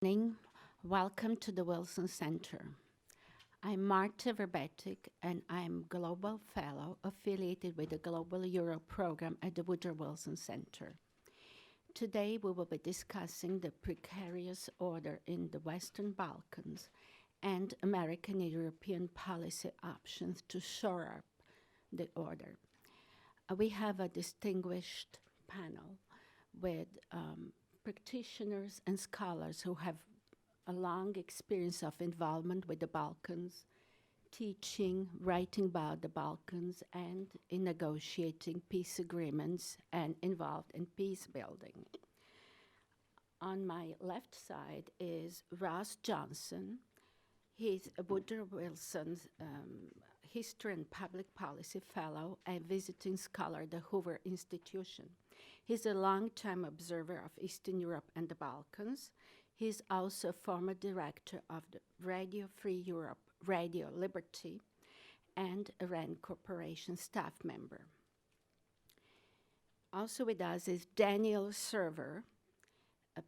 Morning. Welcome to the Wilson Center. I'm Marta Verbetic, and I'm Global Fellow affiliated with the Global Europe program at the Woodrow Wilson Center. Today, we will be discussing the precarious order in the Western Balkans and American and European policy options to shore up the order. We have a distinguished panel with practitioners and scholars who have a long experience of involvement with the Balkans, teaching, writing about the Balkans, and in negotiating peace agreements and involved in peace building. On my left side is Ross Johnson. He's a Woodrow Wilson's History and Public Policy Fellow and visiting scholar at the Hoover Institution. He's a long-time observer of Eastern Europe and the Balkans. He's also a former director of the Radio Free Europe, Radio Liberty, and a RAND Corporation staff member. Also with us is Daniel Server.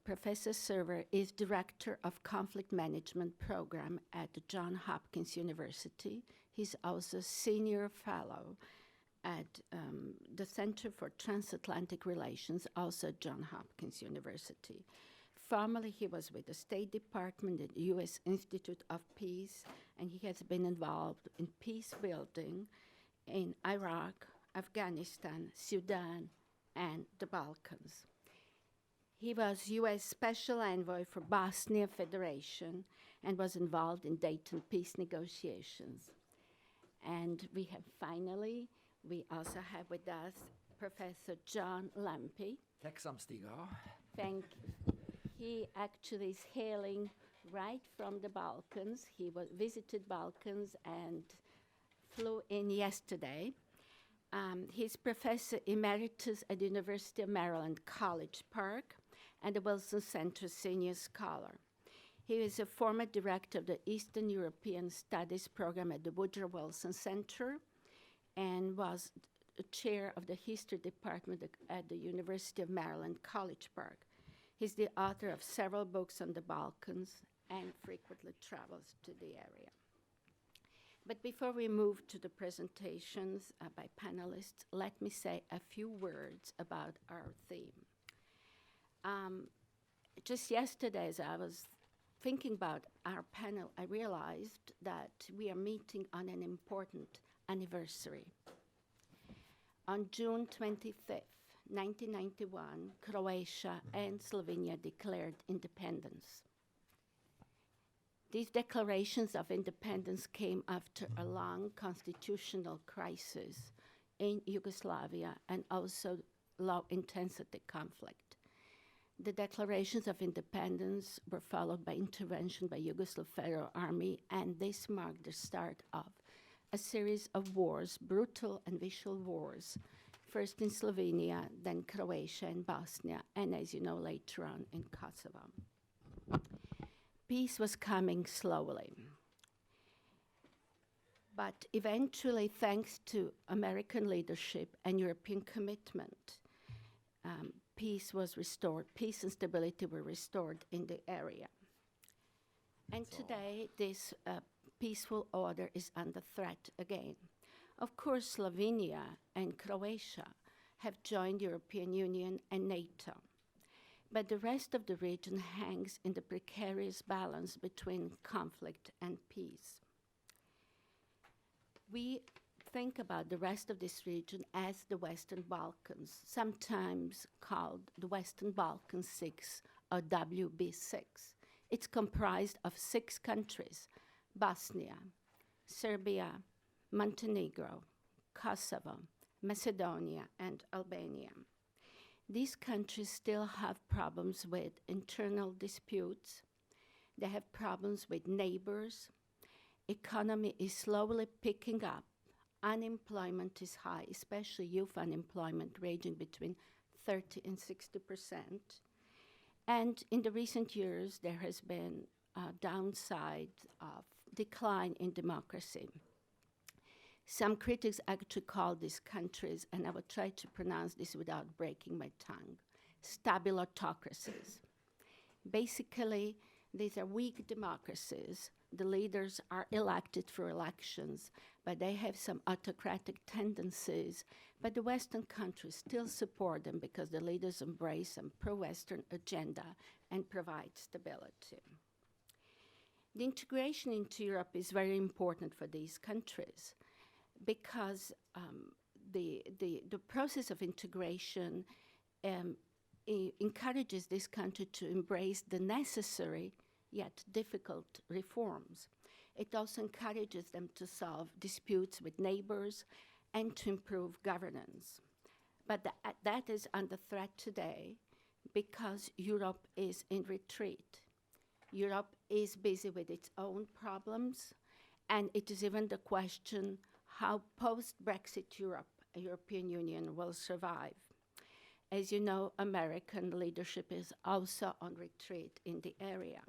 Professor Server is Director of Conflict Management Program at the Johns Hopkins University. He's also Senior Fellow at the Center for Transatlantic Relations, also at Johns Hopkins University. Formerly, he was with the State Department at the U.S. Institute of Peace, and he has been involved in peace building in Iraq, Afghanistan, Sudan, and the Balkans. He was U.S. Special Envoy for Bosnia Federation and was involved in Dayton peace negotiations. And we also have with us Professor John Lampe. Tacksam, Stiga. Thank you. He actually is hailing right from the Balkans. He visited Balkans and flew in yesterday. He's Professor Emeritus at the University of Maryland, College Park, and the Wilson Center Senior Scholar. He is a former director of the Eastern European Studies Program at the Woodrow Wilson Center and was chair of the History Department at the University of Maryland, College Park. He's the author of several books on the Balkans and frequently travels to the area. But before we move to the presentations by panelists, let me say a few words about our theme. Just yesterday, as I was thinking about our panel, I realized that we are meeting on an important anniversary. On June 25th, 1991, Croatia and Slovenia declared independence. These declarations of independence came after a long constitutional crisis in Yugoslavia and also low-intensity conflict. The declarations of independence were followed by intervention by Yugoslav Federal Army, and this marked the start of a series of wars, brutal and visual wars, first in Slovenia, then Croatia and Bosnia, and as you know, later on in Kosovo. Peace was coming slowly. But eventually, thanks to American leadership and European commitment, peace was restored. Peace and stability were restored in the area. And today, this peaceful order is under threat again. Of course, Slovenia and Croatia have joined the European Union and NATO. But the rest of the region hangs in the precarious balance between conflict and peace. We think about the rest of this region as the Western Balkans, sometimes called the Western Balkans 6 or WB6. It's comprised of 6 countries: Bosnia, Serbia, Montenegro, Kosovo, Macedonia, and Albania. These countries still have problems with internal disputes. They have problems with neighbors. Economy is slowly picking up. Unemployment is high, especially youth unemployment ranging between 30 and 60%. And in the recent years, there has been a downside of decline in democracy. Some critics actually call these countries, and I will try to pronounce this without breaking my tongue, stabilotocracies. Basically, These are weak democracies. The leaders are elected through elections, but they have some autocratic tendencies. But the Western countries still support them because the leaders embrace a pro-Western agenda and provide stability. The integration into Europe is very important for these countries because the process of integration encourages this country to embrace the necessary yet difficult reforms. It also encourages them to solve disputes with neighbors and to improve governance. But that is under threat today because Europe is in retreat. Europe is busy with its own problems, and it is even the question how post-Brexit European Union will survive. As you know, American leadership is also on retreat in the area.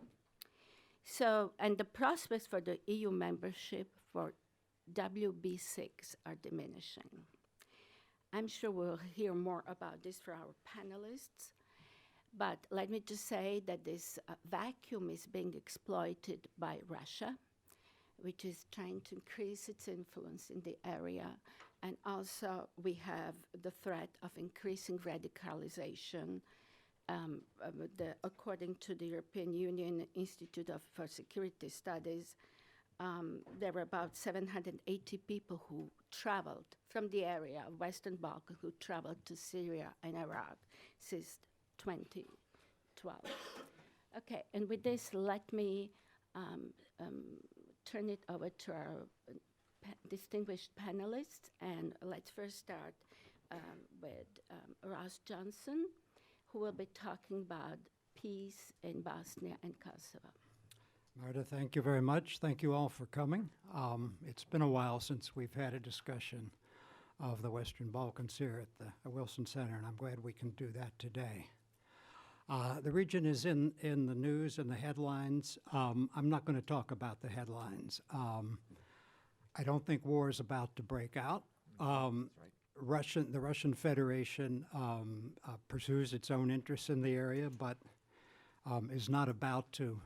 So, and the prospects for the EU membership for WB6 are diminishing. I'm sure we'll hear more about this from our panelists, but let me just say that this vacuum is being exploited by Russia, which is trying to increase its influence in the area. And also we have the threat of increasing radicalization. According to the European Union Institute for Security Studies, there were about 780 people who traveled from the area of Western Balkans who traveled to Syria and Iraq since 2012. Okay, and with this, let me turn it over to our distinguished panelists, and let's first start with Ross Johnson, who will be talking about peace in Bosnia and Kosovo. Marta, thank you very much. Thank you all for coming. It's been a while since we've had a discussion of the Western Balkans here at the Wilson Center, and I'm glad we can do that today. The region is in the news and the headlines. I'm not going to talk about the headlines. I don't think war is about to break out. The Russian Federation pursues its own interests in the area, but is not about to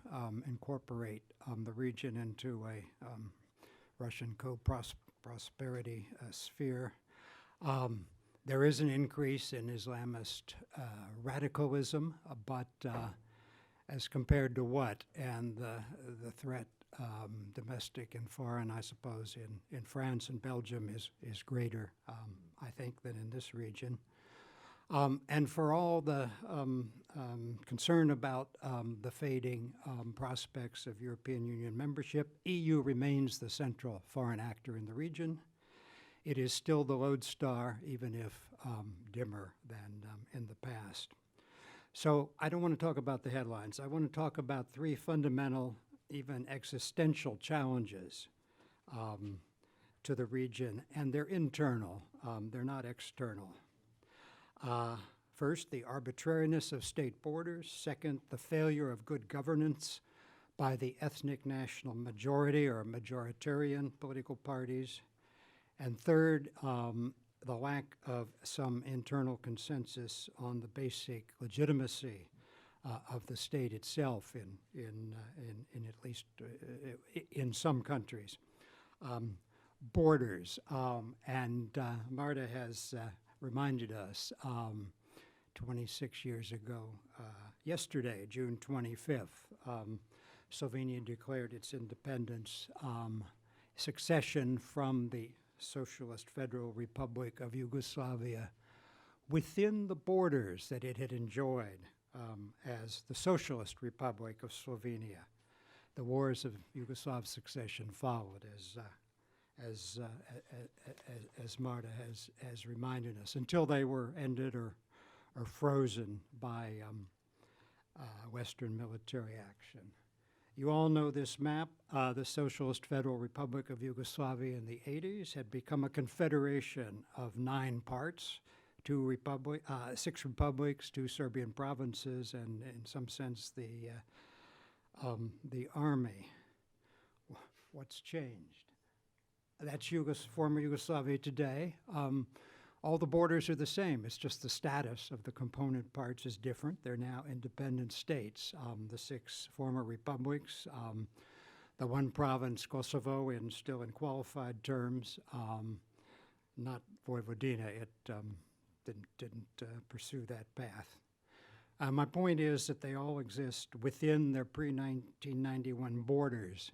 incorporate the region into a Russian co-prosperity sphere. There is an increase in Islamist radicalism, but as compared to what? And the threat, domestic and foreign, I suppose, in France and Belgium is greater, I think, than in this region. And for all the concern about the fading prospects of European Union membership, EU remains the central foreign actor in the region. It is still the lodestar, even if dimmer than in the past. So I don't want to talk about the headlines. I want to talk about three fundamental, even existential challenges to the region, and they're internal. They're not external. First, the arbitrariness of state borders. Second, the failure of good governance by the ethnic national majority or majoritarian political parties. And third, the lack of some internal consensus on the basic legitimacy of the state itself in at least in some countries. Borders, and Marta has reminded us 26 years ago, yesterday, June 25th, Slovenia declared its independence, succession from the Socialist Federal Republic of Yugoslavia within the borders that it had enjoyed as the Socialist Republic of Slovenia. The wars of Yugoslav succession followed, as Marta has reminded us, until they were ended or frozen by Western military action. You all know this map. The Socialist Federal Republic of Yugoslavia in the 80s had become a confederation of 9 parts, 6 republics, 2 Serbian provinces, and in some sense the army. What's changed? That's former Yugoslavia today. All the borders are the same. It's just the status of the component parts is different. They're now independent states. The 6 former republics, the one province, Kosovo, still in qualified terms, not Vojvodina. It didn't pursue that path. My point is that they all exist within their pre-1991 borders.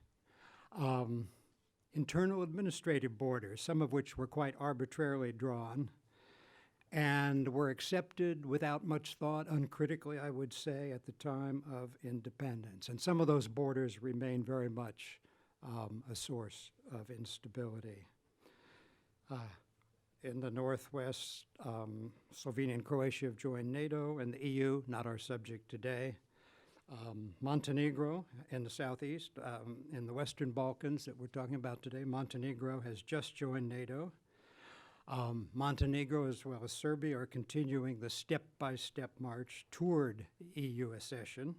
Internal administrative borders, some of which were quite arbitrarily drawn and were accepted without much thought, uncritically, I would say, at the time of independence. And some of those borders remain very much a source of instability. In the northwest, Slovenia and Croatia have joined NATO and the EU, not our subject today. Montenegro in the southeast, in the Western Balkans that we're talking about today, Montenegro has just joined NATO. Montenegro as well as Serbia are continuing the step-by-step march toward EU accession.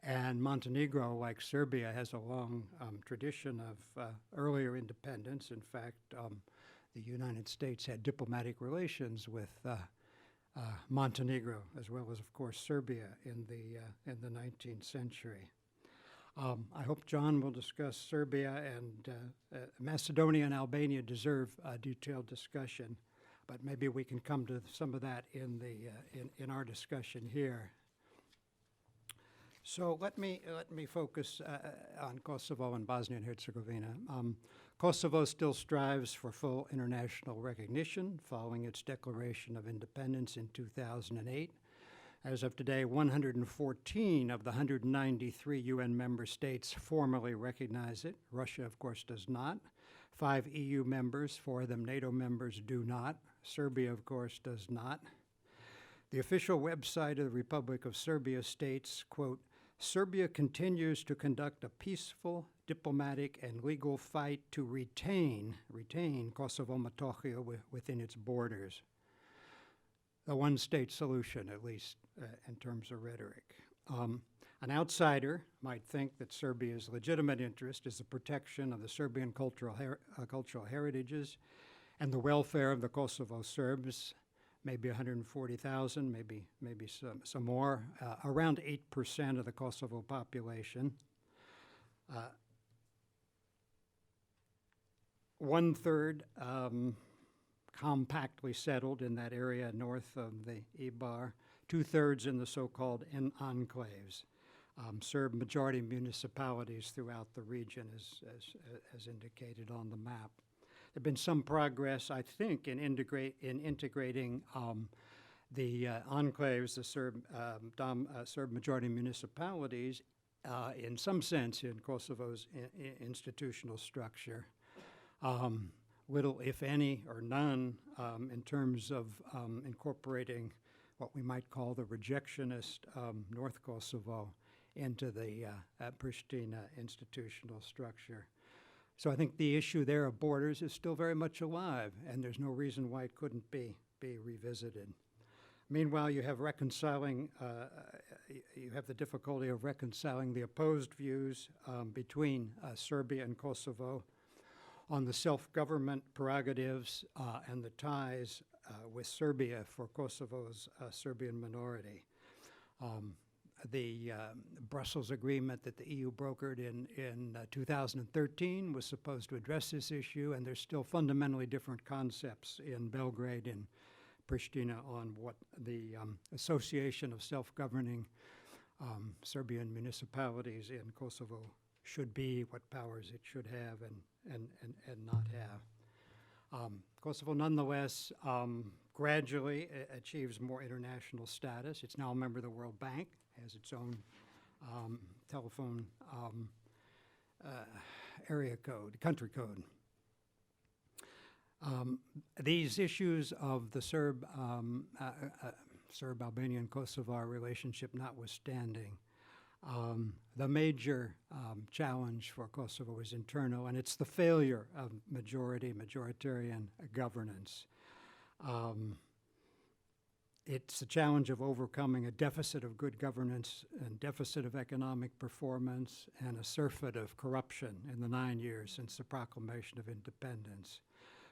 And Montenegro, like Serbia, has a long tradition of earlier independence. In fact, the United States had diplomatic relations with Montenegro, as well as, of course, Serbia in the 19th century. I hope John will discuss Serbia, and Macedonia and Albania deserve a detailed discussion, but maybe we can come to some of that in our discussion here. So let me focus on Kosovo and Bosnia and Herzegovina. Kosovo still strives for full international recognition following its declaration of independence in 2008. As of today, 114 of the 193 UN member states formally recognize it. Russia, of course, does not. 5 EU members, 4 of them NATO members, do not. Serbia, of course, does not. The official website of the Republic of Serbia states, quote, Serbia continues to conduct a peaceful, diplomatic, and legal fight to retain Kosovo Metohija within its borders. A one-state solution, at least in terms of rhetoric. An outsider might think that Serbia's legitimate interest is the protection of the Serbian cultural heritages and the welfare of the Kosovo Serbs, maybe 140,000, maybe some more, around 8% of the Kosovo population. 1/3 compactly settled in that area north of the Ibar, 2/3 in the so-called enclaves, Serb majority municipalities throughout the region, as indicated on the map. There's been some progress, I think, in integrating the enclaves, the Serb majority municipalities, in some sense, in Kosovo's institutional structure. Little, if any, or none, in terms of incorporating what we might call the rejectionist North Kosovo into the Pristina institutional structure. So I think the issue there of borders is still very much alive, and there's no reason why it couldn't be revisited. Meanwhile, you have the difficulty of reconciling the opposed views between Serbia and Kosovo on the self-government prerogatives and the ties with Serbia for Kosovo's Serbian minority. The Brussels agreement that the EU brokered in 2013 was supposed to address this issue, and there's still fundamentally different concepts in Belgrade and Pristina on what the association of self-governing Serbian municipalities in Kosovo should be, what powers it should have and not have. Kosovo, nonetheless, gradually achieves more international status. It's now a member of the World Bank, has its own telephone area code, country code. These issues of the Serb-Albanian Kosovar relationship notwithstanding, the major challenge for Kosovo is internal, and it's the failure of majoritarian governance. It's a challenge of overcoming a deficit of good governance and deficit of economic performance and a surfeit of corruption in the 9 years since the proclamation of independence.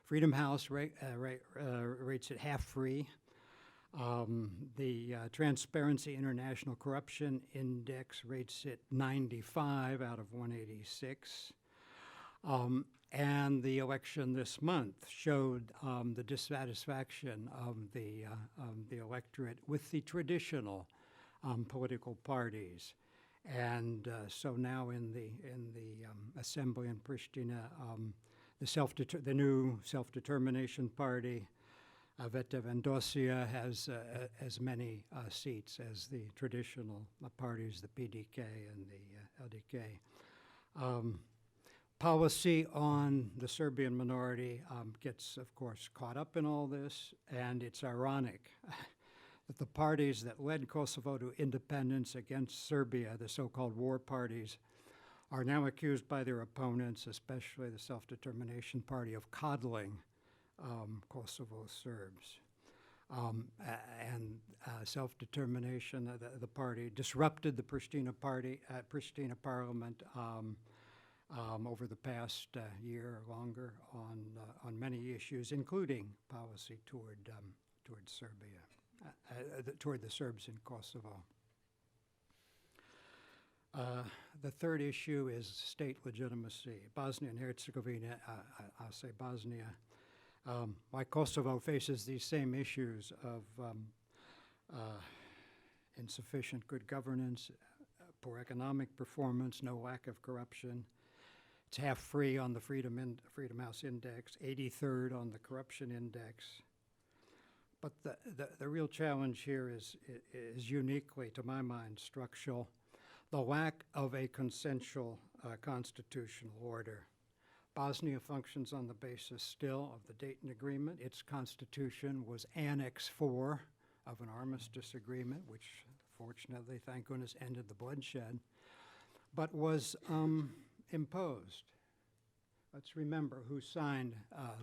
Freedom House rates it half free. The Transparency International Corruption Index rates it 95 out of 186. And the election this month showed the dissatisfaction of the electorate with the traditional political parties. And so now in the assembly in Pristina, the new Self-Determination Party, Veta Vendosia, has as many seats as the traditional parties, the PDK and the LDK. Policy on the Serbian minority gets, of course, caught up in all this, and it's ironic that the parties that led Kosovo to independence against Serbia, the so-called war parties, are now accused by their opponents, especially the Self-Determination Party, of coddling Kosovo Serbs. And Self-Determination, the party, disrupted the Pristina parliament over the past year or longer on many issues, including policy toward Serbia, toward the Serbs in Kosovo. The third issue is state legitimacy. Bosnia and Herzegovina, I'll say Bosnia, like Kosovo, faces these same issues of insufficient good governance, poor economic performance, no lack of corruption. It's half free on the Freedom House Index, 83rd on the Corruption Index. But the real challenge here is uniquely, to my mind, structural. The lack of a consensual constitutional order. Bosnia functions on the basis still of the Dayton Agreement. Its constitution was Annex 4 of an armistice agreement, which fortunately, thank goodness, ended the bloodshed, but was imposed. Let's remember who signed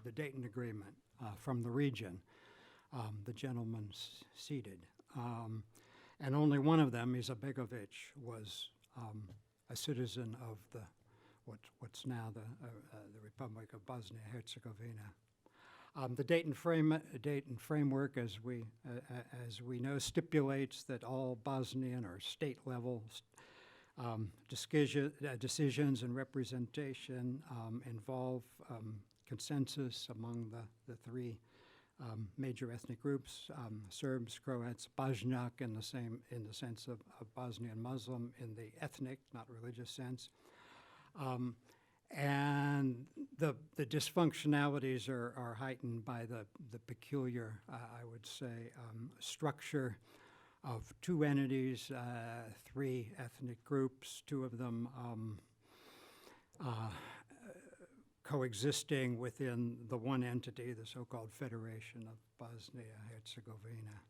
the Dayton Agreement from the region, the gentleman seated. And only one of them, Izetbegovic, was a citizen of what's now the Republic of Bosnia-Herzegovina. The Dayton framework, as we know, stipulates that all Bosnian or state-level decisions and representation involve consensus among the three major ethnic groups: Serbs, Croats, Bošnjak in the sense of Bosnian Muslim in the ethnic, not religious sense. And the dysfunctionalities are heightened by the peculiar, I would say, structure of two entities, three ethnic groups, two of them coexisting within the one entity, the so-called Federation of Bosnia-Herzegovina.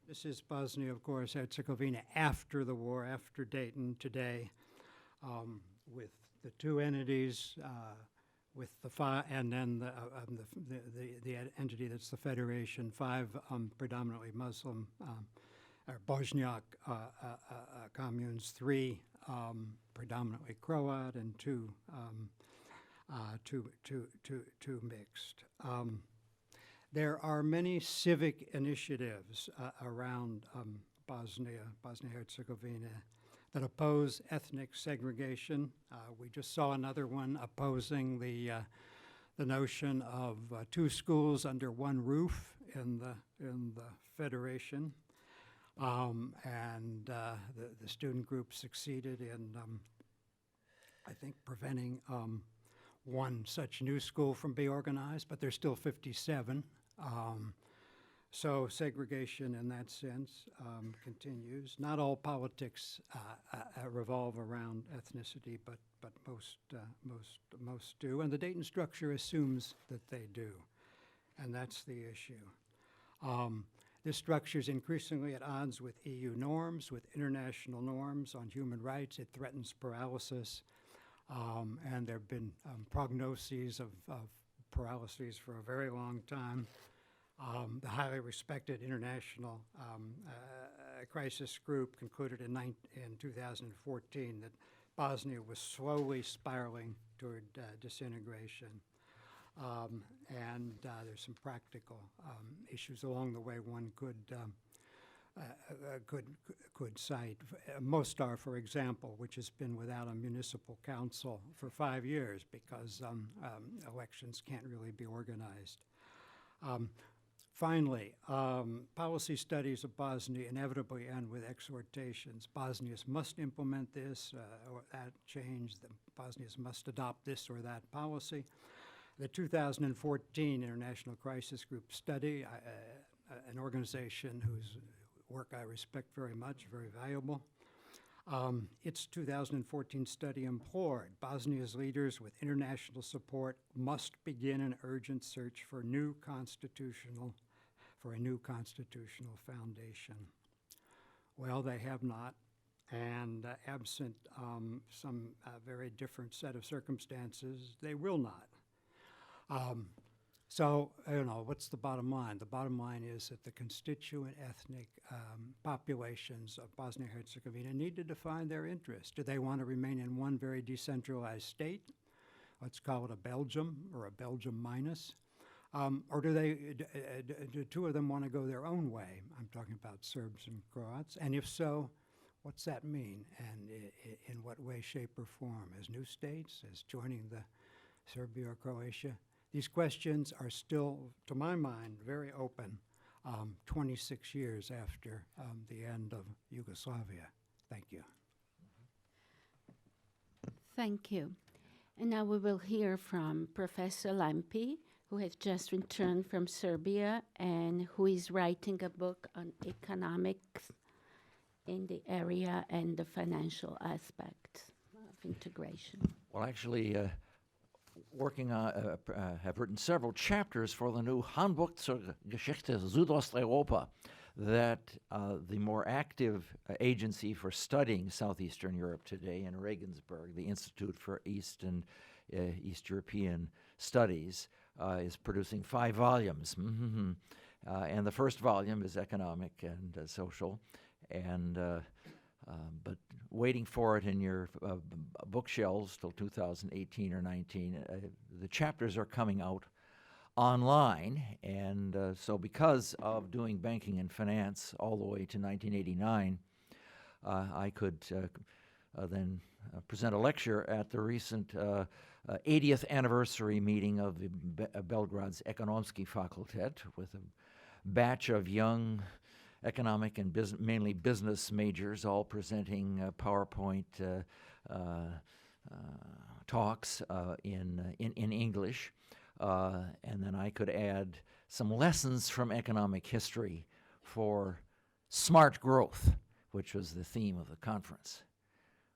This is Bosnia, of course, Herzegovina after the war, after Dayton today, with the two entities, with and then the entity that's the Federation, five predominantly Muslim or Bošnjak communes, three predominantly Croat, and two mixed. There are many civic initiatives around Bosnia-Herzegovina that oppose ethnic segregation. We just saw another one opposing the notion of two schools under one roof in the Federation. And the student group succeeded in, I think, preventing one such new school from being organized, but there's still 57. So segregation in that sense continues. Not all politics revolve around ethnicity, but most do. And the Dayton structure assumes that they do, and that's the issue. This structure is increasingly at odds with EU norms, with international norms on human rights. It threatens paralysis, and there have been prognoses of paralyses for a very long time. The highly respected international crisis group concluded in 2014 that Bosnia was slowly spiraling toward disintegration. And there's some practical issues along the way one could cite. Mostar, for example, which has been without a municipal council for 5 years because elections can't really be organized. Finally, policy studies of Bosnia inevitably end with exhortations. Bosnians must implement this or that change. The Bosnians must adopt this or that policy. The 2014 International Crisis Group study, an organization whose work I respect very much, very valuable. Its 2014 study implored Bosnia's leaders with international support must begin an urgent search for a new constitutional foundation. Well, they have not, and absent some very different set of circumstances, they will not. So, what's the bottom line? The bottom line is that the constituent ethnic populations of Bosnia-Herzegovina need to define their interests. Do they want to remain in one very decentralized state? Let's call it a Belgium or a Belgium minus. Or do two of them want to go their own way? I'm talking about Serbs and Croats. And if so, what's that mean? And in what way, shape, or form? As new states, as joining the Serbia or Croatia? These questions are still, to my mind, very open 26 years after the end of Yugoslavia. Thank you. Thank you. And now we will hear from Professor Lampi, who has just returned from Serbia and who is writing a book on economics in the area and the financial aspects of integration. Well, actually, working on, have written several chapters for the new Handbuch zur Geschichte Südosteuropa, that the more active agency for studying Southeastern Europe today in Regensburg, the Institute for East and East European Studies, is producing 5 volumes. And the first volume is economic and social, and but waiting for it in your bookshelves till 2018 or 19. The chapters are coming out online, and so because of doing banking and finance all the way to 1989, I could then present a lecture at the recent 80th anniversary meeting of the Belgrade's Ekonomski Fakultet with a batch of young economic and mainly business majors, all presenting PowerPoint talks in English. And then I could add some lessons from economic history for smart growth, which was the theme of the conference.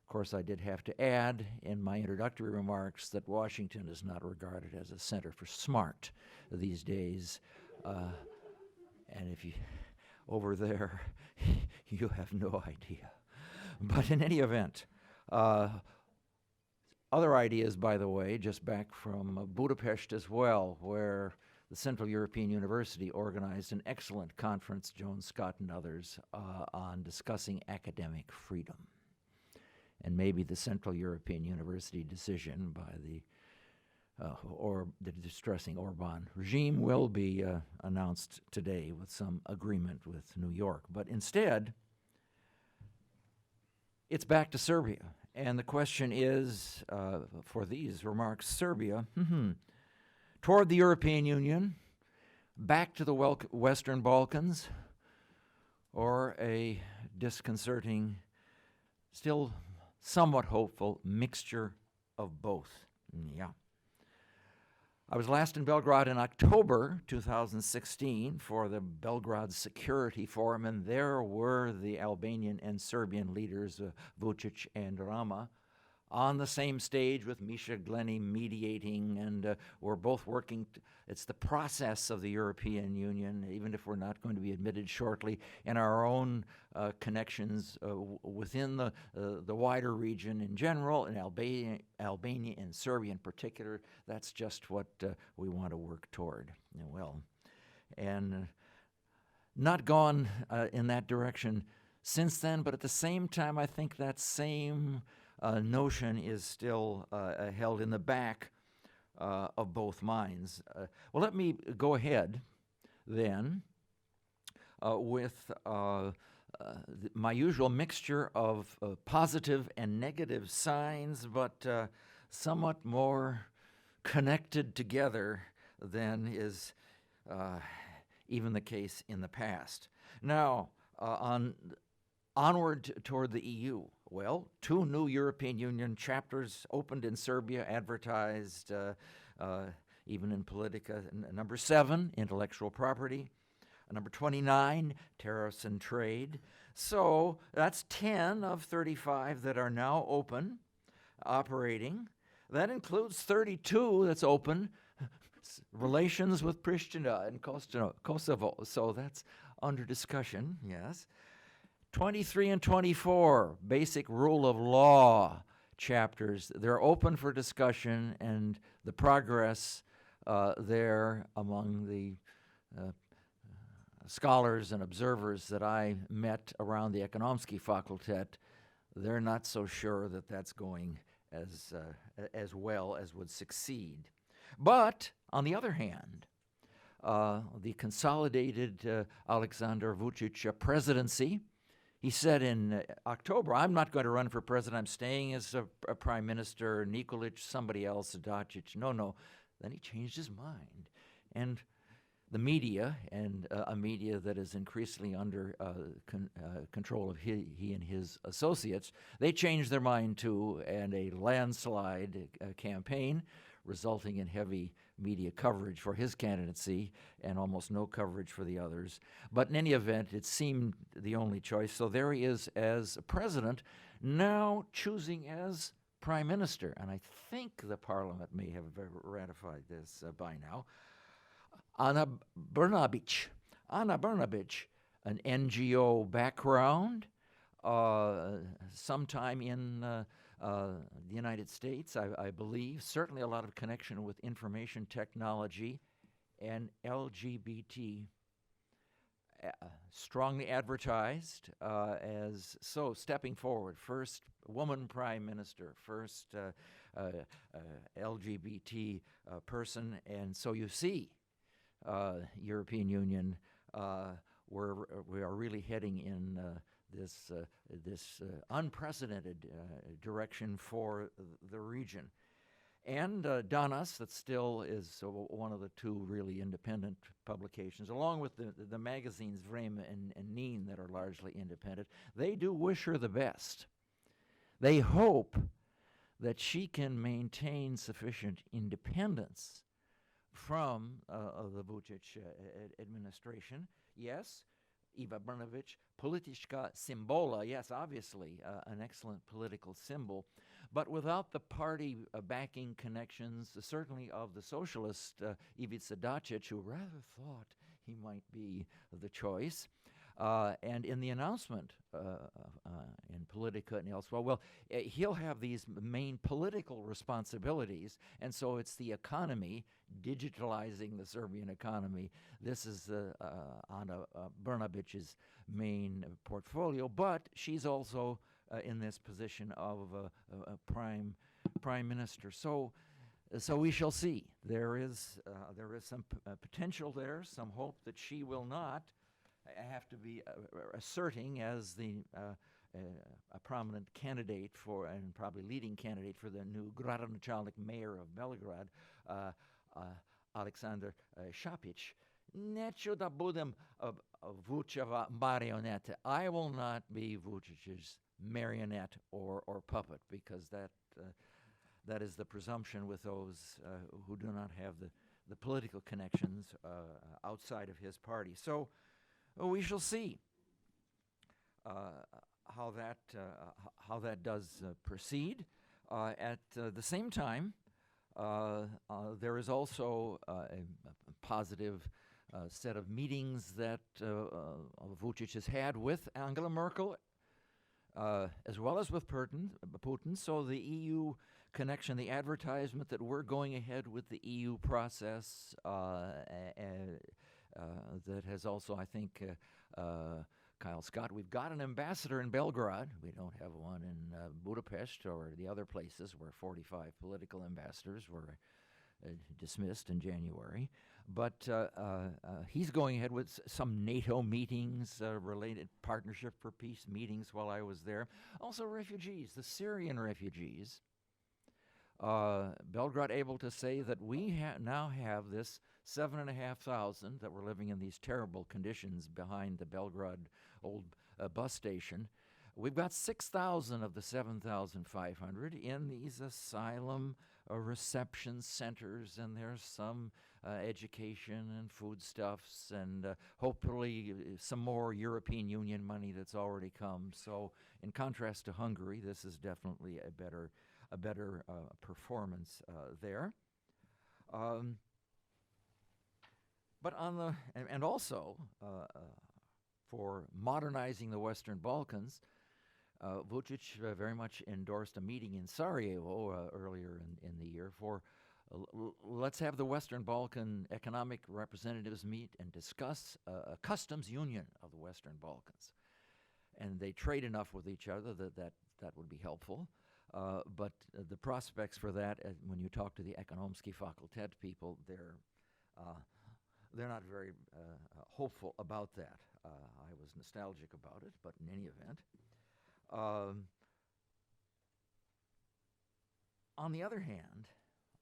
Of course, I did have to add in my introductory remarks that Washington is not regarded as a center for smart these days. And if you, over there, you have no idea. But in any event, other ideas, by the way, just back from Budapest as well, where the Central European University organized an excellent conference, Joan Scott and others, on discussing academic freedom. And maybe the Central European University decision by the distressing Orban regime will be announced today with some agreement with New York. But instead, it's back to Serbia. And the question is, for these remarks, Serbia, toward the European Union, back to the Western Balkans, or a disconcerting, still somewhat hopeful mixture of both. Yeah. I was last in Belgrade in October 2016 for the Belgrade Security Forum, and there were the Albanian and Serbian leaders, Vučić and Rama, on the same stage with Misha Glenny mediating, and we're both working. It's the process of the European Union, even if we're not going to be admitted shortly, and our own connections within the wider region in general, and Albania and Serbia in particular. That's just what we want to work toward. Well, and not gone in that direction since then, but at the same time, I think that same notion is still held in the back of both minds. Well, let me go ahead then with my usual mixture of positive and negative signs, but somewhat more connected together than is even the case in the past. Now, onward toward the EU. Well, 2 new European Union chapters opened in Serbia, advertised even in Politica. Number 7, intellectual property. Number 29, tariffs and trade. So that's 10 of 35 that are now open, operating. That includes 32 that's open, relations with Pristina and Kosovo. So that's under discussion, yes. 23 and 24, basic rule of law chapters. They're open for discussion, and the progress there among the scholars and observers that I met around the Ekonomski Fakultet, they're not so sure that that's going as well as would succeed. But on the other hand, the consolidated Aleksandar Vučić presidency, he said in October, I'm not going to run for president, I'm staying as a prime minister, Nikolić, somebody else, Dačić, no. Then he changed his mind. And the media, and a media that is increasingly under control of he and his associates, they changed their mind too, and a landslide campaign resulting in heavy media coverage for his candidacy and almost no coverage for the others. But in any event, it seemed the only choice. So there he is as president, now choosing as prime minister. And I think the parliament may have ratified this by now. Ana Brnabić, an NGO background, sometime in the United States, I believe, certainly a lot of connection with information technology and LGBT, strongly advertised as so stepping forward, first woman prime minister, first LGBT person, and so you see, European Union, we are really heading in this unprecedented direction for the region. And Danas, that still is one of the 2 really independent publications, along with the magazines Vreme and Nin that are largely independent. They do wish her the best. They hope that she can maintain sufficient independence from the Vučić administration. Yes, Iva Brnabić, politička simbola, yes, obviously an excellent political symbol, but without the party backing connections, certainly of the socialist Ivica Dačić, who rather thought he might be the choice. And in the announcement in Politica and elsewhere, well, he'll have these main political responsibilities, and so it's the economy, digitalizing the Serbian economy. This is Ana Brnabić's main portfolio, but she's also in this position of a prime minister. So we shall see. There is some potential there, some hope that she will not have to be asserting as a prominent candidate for, and probably leading candidate for, the new gradonačelnik mayor of Belgrade, Aleksandar Šapić. Neću da budem Vučićeva marionette. I will not be Vučić's marionette or puppet, because that is the presumption with those who do not have the political connections outside of his party. So we shall see how that does proceed. At the same time, there is also a positive set of meetings that Vučić has had with Angela Merkel, as well as with Putin. So the EU connection, the advertisement that we're going ahead with the EU process, that has also, I think, Kyle Scott. We've got an ambassador in Belgrade. We don't have one in Budapest or the other places where 45 political ambassadors were dismissed in January. But he's going ahead with some NATO meetings, related Partnership for Peace meetings while I was there. Also refugees, the Syrian refugees. Belgrade able to say that we now have this 7,500 that were living in these terrible conditions behind the Belgrade old bus station. We've got 6,000 of the 7,500 in these asylum reception centers, and there's some education and foodstuffs, and hopefully some more European Union money that's already come. So, in contrast to Hungary, this is definitely a better performance there. But on the and also for modernizing the Western Balkans, Vučić very much endorsed a meeting in Sarajevo earlier in the year for let's have the Western Balkan economic representatives meet and discuss a customs union of the Western Balkans. And they trade enough with each other that would be helpful. But the prospects for that, when you talk to the Ekonomski Fakultet people, they're not very hopeful about that. I was nostalgic about it, but in any event. On the other hand,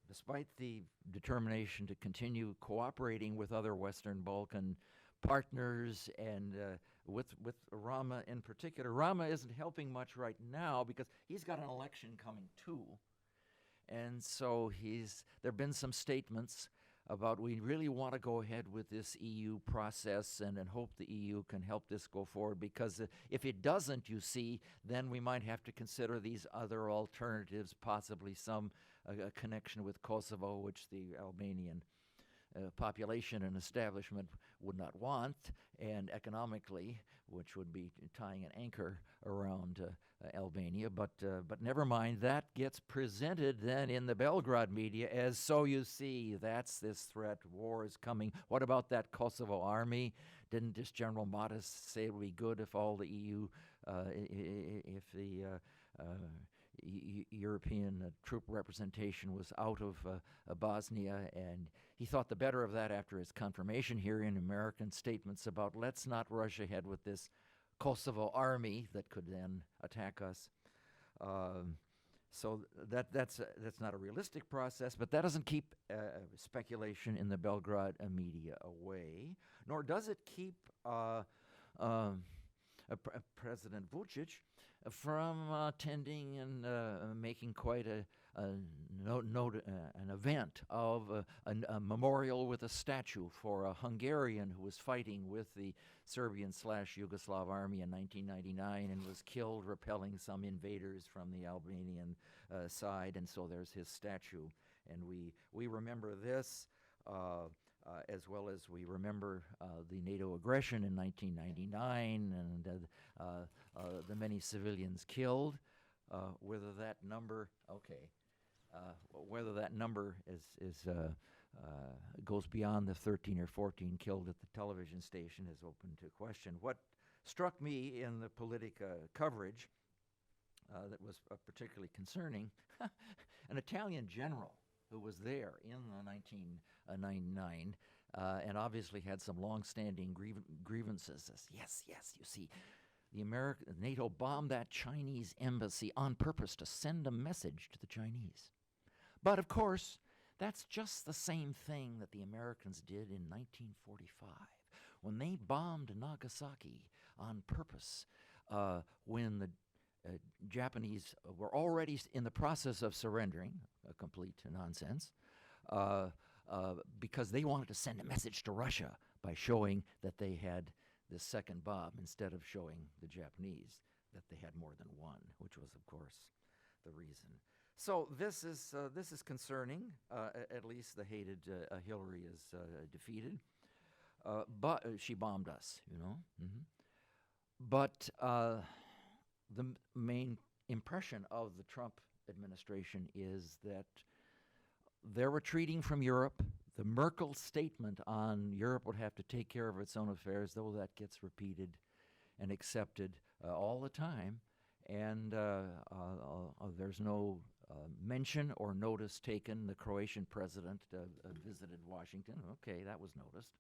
despite the determination to continue cooperating with other Western Balkan partners and with Rama in particular, Rama isn't helping much right now because he's got an election coming too. And so there have been some statements about we really want to go ahead with this EU process and hope the EU can help this go forward, because if it doesn't, you see, then we might have to consider these other alternatives, possibly some connection with Kosovo, which the Albanian population and establishment would not want, and economically, which would be tying an anchor around Albania. But never mind, that gets presented then in the Belgrade media as, so you see, that's this threat, war is coming. What about that Kosovo army? Didn't just General Mattis say it would be good if all the EU, if the European troop representation was out of Bosnia, and he thought the better of that after his confirmation here in American statements about let's not rush ahead with this Kosovo army that could then attack us. So that's not a realistic process, but that doesn't keep speculation in the Belgrade media away, nor does it keep President Vučić from attending and making quite an event of a memorial with a statue for a Hungarian who was fighting with the Serbian/Yugoslav army in 1999 and was killed repelling some invaders from the Albanian side, and so there's his statue. And we remember this as well as we remember the NATO aggression in 1999 and the many civilians killed. Whether that number goes beyond the 13 or 14 killed at the television station is open to question. What struck me in the Politica coverage that was particularly concerning, an Italian general who was there in 1999 and obviously had some long-standing grievances. Yes, you see, NATO bombed that Chinese embassy on purpose to send a message to the Chinese. But of course, that's just the same thing that the Americans did in 1945 when they bombed Nagasaki on purpose when the Japanese were already in the process of surrendering, a complete nonsense, because they wanted to send a message to Russia by showing that they had this second bomb instead of showing the Japanese that they had more than one, which was, of course, the reason. So this is concerning. At least the hated Hillary is defeated, but she bombed us, you know. Mm-hmm. But the main impression of the Trump administration is that they're retreating from Europe. The Merkel statement on Europe would have to take care of its own affairs, though that gets repeated and accepted all the time, and there's no mention or notice taken. The Croatian president visited Washington. Okay, that was noticed.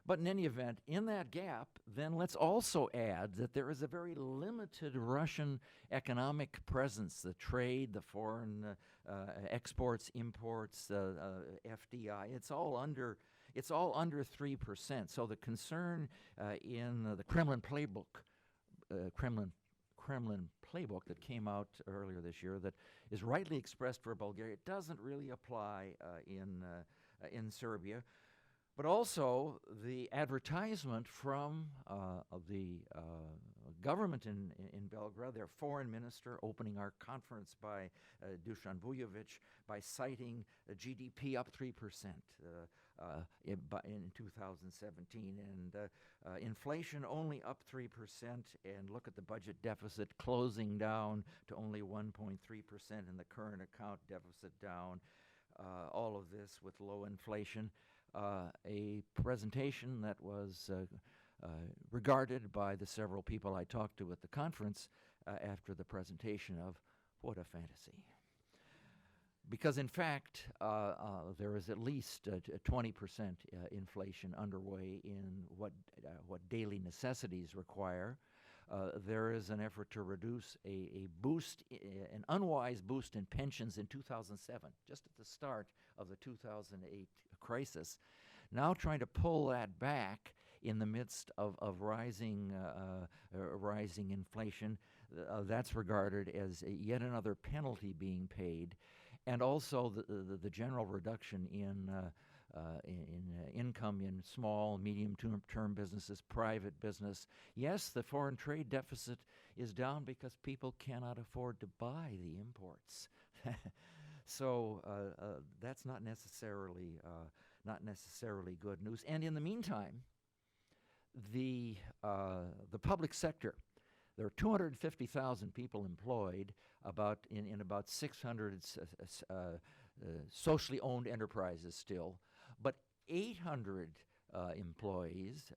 But in any event, in that gap, then let's also add that there is a very limited Russian economic presence, the trade, the foreign exports, imports, FDI. It's all under 3%. So the concern in the Kremlin playbook, Kremlin playbook that came out earlier this year, that is rightly expressed for Bulgaria, it doesn't really apply in Serbia. But also the advertisement from the government in Belgrade, their foreign minister, opening our conference by Dusan Vujovic by citing GDP up 3% in 2017, and inflation only up 3%, and look at the budget deficit closing down to only 1.3%, and the current account deficit down. All of this with low inflation. A presentation that was regarded by the several people I talked to at the conference after the presentation of what a fantasy. Because in fact, there is at least 20% inflation underway in what daily necessities require. There is an effort to reduce an unwise boost in pensions in 2007, just at the start of the 2008 crisis. Now trying to pull that back in the midst of rising inflation. That's regarded as yet another penalty being paid, and also the general reduction in income in small, medium-term businesses, private business. Yes, the foreign trade deficit is down because people cannot afford to buy the imports. So that's not necessarily good news. And in the meantime, the public sector. There are 250,000 people employed in about 600 socially owned enterprises still, but 800 employees,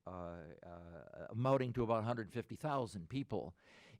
amounting to about 150,000 people,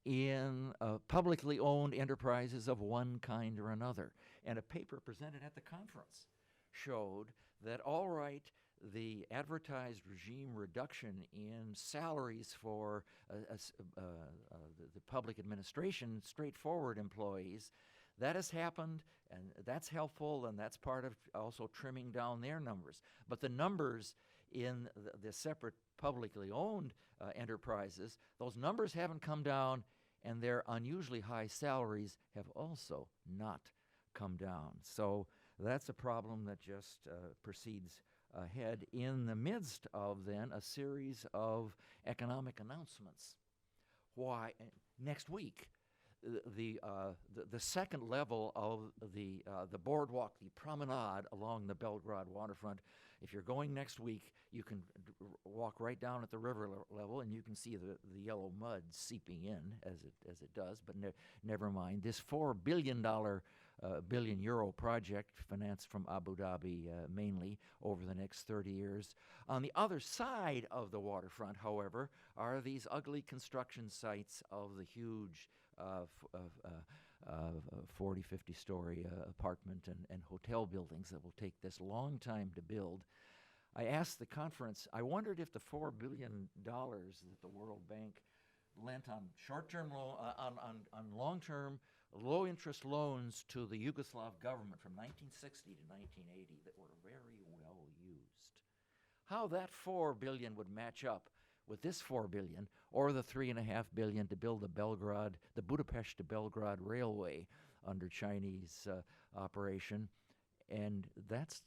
in publicly owned enterprises of one kind or another. And a paper presented at the conference showed that, all right, the advertised regime reduction in salaries for the public administration, straightforward employees, that has happened, and that's helpful, and that's part of also trimming down their numbers. But the numbers in the separate publicly owned enterprises, those numbers haven't come down, and their unusually high salaries have also not come down. So that's a problem that just proceeds ahead in the midst of then a series of economic announcements. Why next week the second level of the boardwalk, the promenade along the Belgrade waterfront. If you're going next week, you can walk right down at the river level, and you can see the yellow mud seeping in as it does. But never mind. This $4 billion euro project, financed from Abu Dhabi mainly over the next 30 years. On the other side of the waterfront, however, are these ugly construction sites of the huge 40, 50-story apartment and hotel buildings that will take this long time to build. I asked the conference, I wondered if the $4 billion that the World Bank lent on short-term on long-term low-interest loans to the Yugoslav government from 1960 to 1980 that were very well used, how that $4 billion would match up with this $4 billion or the $3.5 billion to build the Budapest to Belgrade railway under Chinese operation, and that's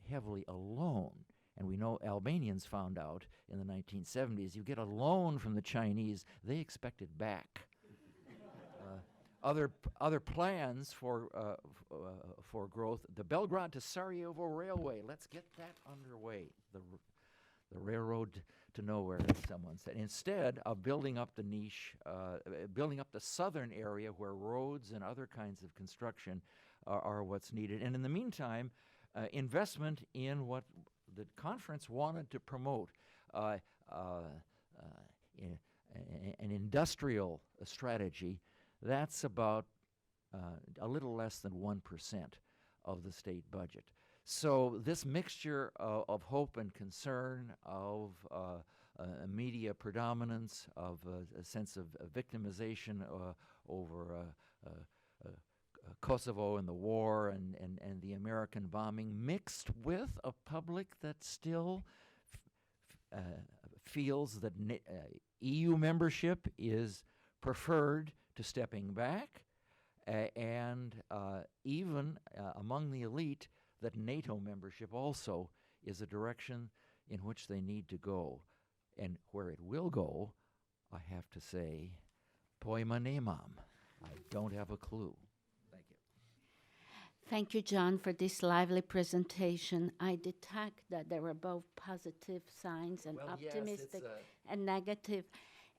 heavily a loan. And we know Albanians found out in the 1970s, you get a loan from the Chinese, they expect it back. Other plans for growth, the Belgrade to Sarajevo railway, let's get that underway. The railroad to nowhere, as someone said. Instead of building up the niche, building up the southern area where roads and other kinds of construction are what's needed. And in the meantime, investment in what the conference wanted to promote, an industrial strategy, that's about a little less than 1% of the state budget. So this mixture of hope and concern, of media predominance, of a sense of victimization over Kosovo and the war and the American bombing, mixed with a public that still feels that EU membership is preferred to stepping back, and even among the elite, that NATO membership also is a direction in which they need to go. And where it will go, I have to say, pojma nemam. I don't have a clue. Thank you. Thank you, John, for this lively presentation. I detect that there were both positive signs and optimistic and negative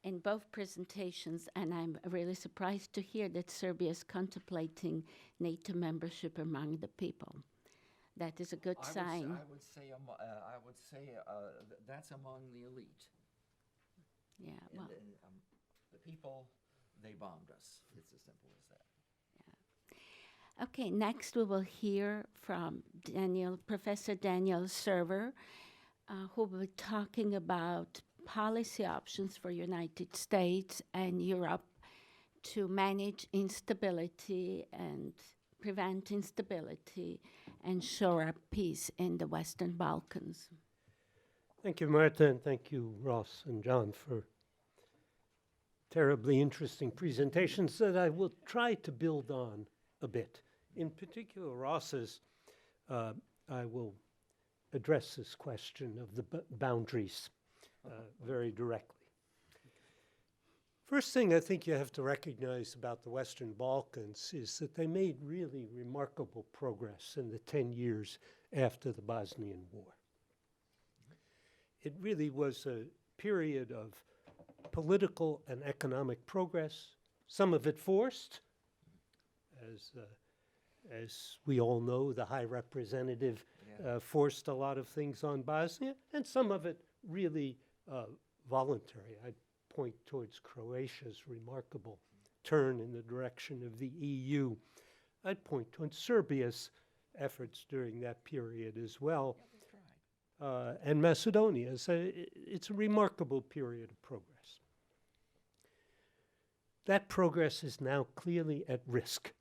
in both presentations, and I'm really surprised to hear that Serbia is contemplating NATO membership among the people. That is a good sign. I would say that's among the elite. Yeah, And, well, the people, they bombed us. It's as simple as that. okay, next we will hear from Professor Daniel Server, who will be talking about policy options for United States and Europe to manage instability and prevent instability and shore up peace in the Western Balkans. Thank you, Martha, and thank you, Ross and John, for terribly interesting presentations that I will try to build on a bit. In particular, Ross's, I will address this question of the boundaries very directly. First thing I think you have to recognize about the Western Balkans is that they made really remarkable progress in the 10 years after the Bosnian War. It really was a period of political and economic progress, some of it forced. As we all know, the High Representative forced a lot of things on Bosnia, and some of it really voluntary. I'd point towards Croatia's remarkable turn in the direction of the EU. I'd point towards Serbia's efforts during that period as well. And Macedonia. It's a remarkable period of progress. That progress is now clearly at risk.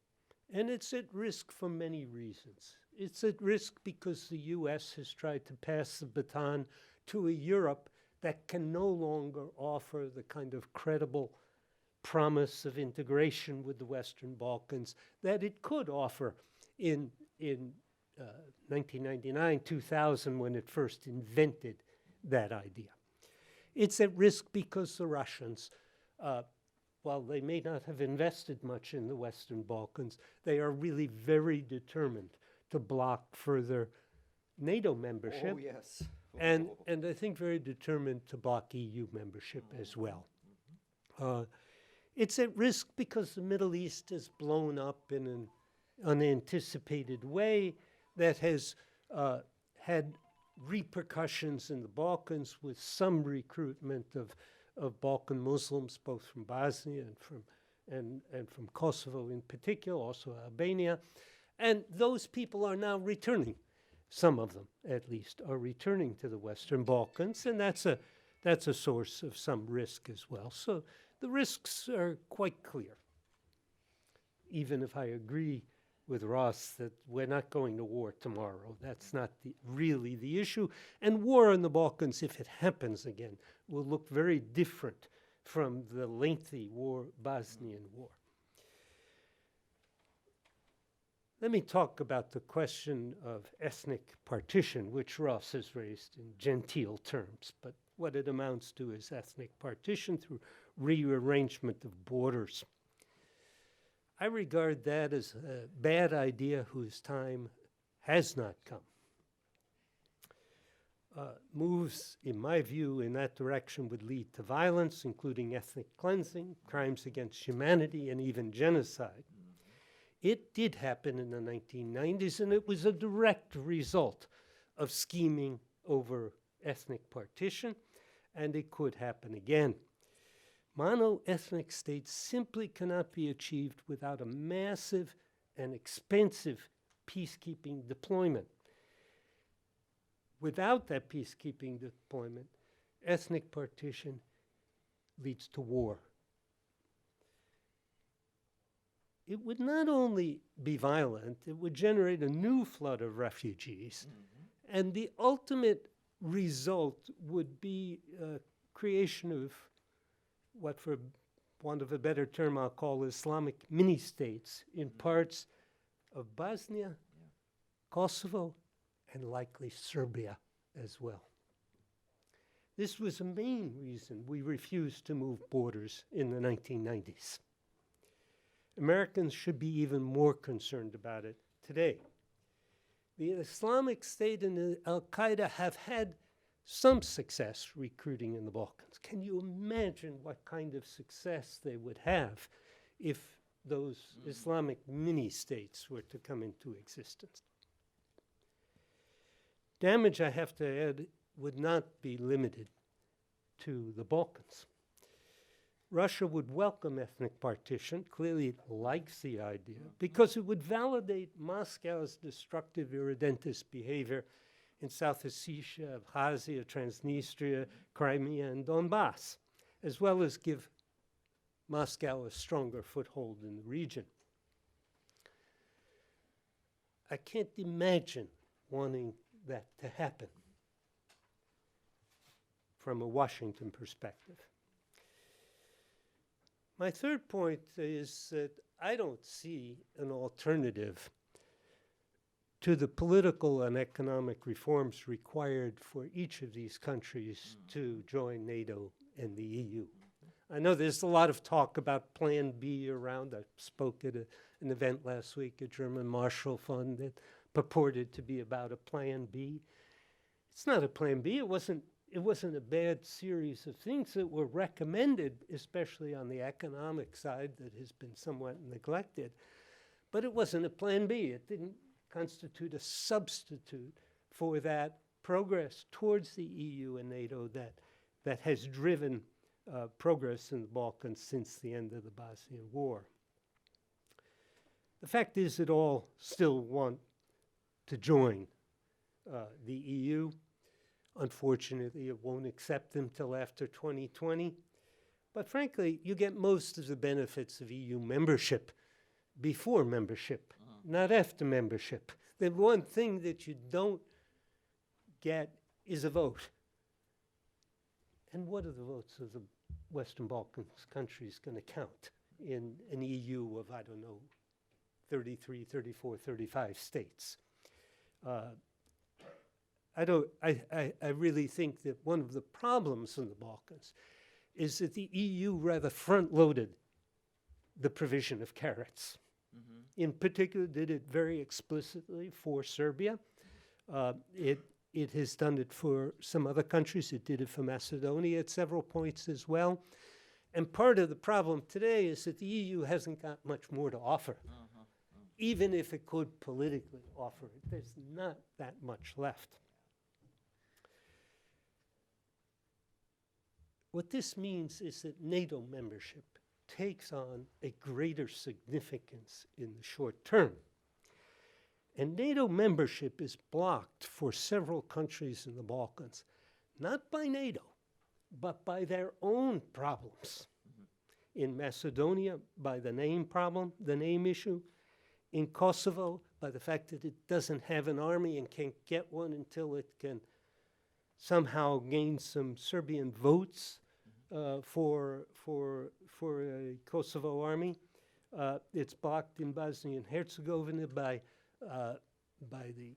And it's at risk for many reasons. It's at risk because the US has tried to pass the baton to a Europe that can no longer offer the kind of credible promise of integration with the Western Balkans that it could offer in 1999, 2000, when it first invented that idea. It's at risk because the Russians, while they may not have invested much in the Western Balkans, they are really very determined to block further NATO membership. Oh, yes. And I think very determined to block EU membership as well. It's at risk because the Middle East has blown up in an unanticipated way that has had repercussions in the Balkans, with some recruitment of Balkan Muslims, both from Bosnia and from Kosovo in particular, also Albania. And those people are now returning. Some of them, at least, are returning to the Western Balkans, and that's a source of some risk as well. So the risks are quite clear, even if I agree with Ross that we're not going to war tomorrow. That's not really the issue. And war in the Balkans, if it happens again, will look very different from the lengthy Bosnian war. Let me talk about the question of ethnic partition, which Ross has raised in genteel terms, but what it amounts to is ethnic partition through rearrangement of borders. I regard that as a bad idea whose time has not come. Moves, in my view, in that direction would lead to violence, including ethnic cleansing, crimes against humanity, and even genocide. It did happen in the 1990s, and it was a direct result of scheming over ethnic partition, and it could happen again. mono-ethnic states simply cannot be achieved without a massive and expensive peacekeeping deployment. Without that peacekeeping deployment, ethnic partition leads to war. It would not only be violent, it would generate a new flood of refugees. And the ultimate result would be creation of what, for want of a better term, I'll call Islamic mini-states in parts of Bosnia, Kosovo, and likely Serbia as well. This was the main reason we refused to move borders in the 1990s. Americans should be even more concerned about it today. The Islamic State and Al-Qaeda have had some success recruiting in the Balkans. Can you imagine what kind of success they would have if those Islamic mini-states were to come into existence? Damage, I have to add, would not be limited to the Balkans. Russia would welcome ethnic partition, clearly it likes the idea, because it would validate Moscow's destructive irredentist behavior in South Ossetia, Abkhazia, Transnistria, Crimea, and Donbass, as well as give Moscow a stronger foothold in the region. I can't imagine wanting that to happen from a Washington perspective. My third point is that I don't see an alternative to the political and economic reforms required for each of these countries to join NATO and the EU. I know there's a lot of talk about Plan B around. I spoke at an event last week, a German Marshall Fund that purported to be about a Plan B. It's not a Plan B. It wasn't a bad series of things that were recommended, especially on the economic side that has been somewhat neglected. But it wasn't a Plan B. It didn't constitute a substitute for that progress towards the EU and NATO that has driven progress in the Balkans since the end of the Bosnian War. The fact is that all still want to join the EU. Unfortunately, it won't accept them till after 2020. But frankly, you get most of the benefits of EU membership before membership, not after membership. The one thing that you don't get is a vote. And what are the votes of the Western Balkans countries going to count in an EU of, I don't know, 33, 34, 35 states? I really think that one of the problems in the Balkans is that the EU rather front-loaded the provision of carrots. In particular, did it very explicitly for Serbia. It has done it for some other countries. It did it for Macedonia at several points as well. And part of the problem today is that the EU hasn't got much more to offer. Even if it could politically offer it, there's not that much left. What this means is that NATO membership takes on a greater significance in the short term. And NATO membership is blocked for several countries in the Balkans, not by NATO, but by their own problems. In Macedonia, by the name problem, the name issue. In Kosovo, by the fact that it doesn't have an army and can't get one until it can somehow gain some Serbian votes for a Kosovo army. It's blocked in Bosnia and Herzegovina by the,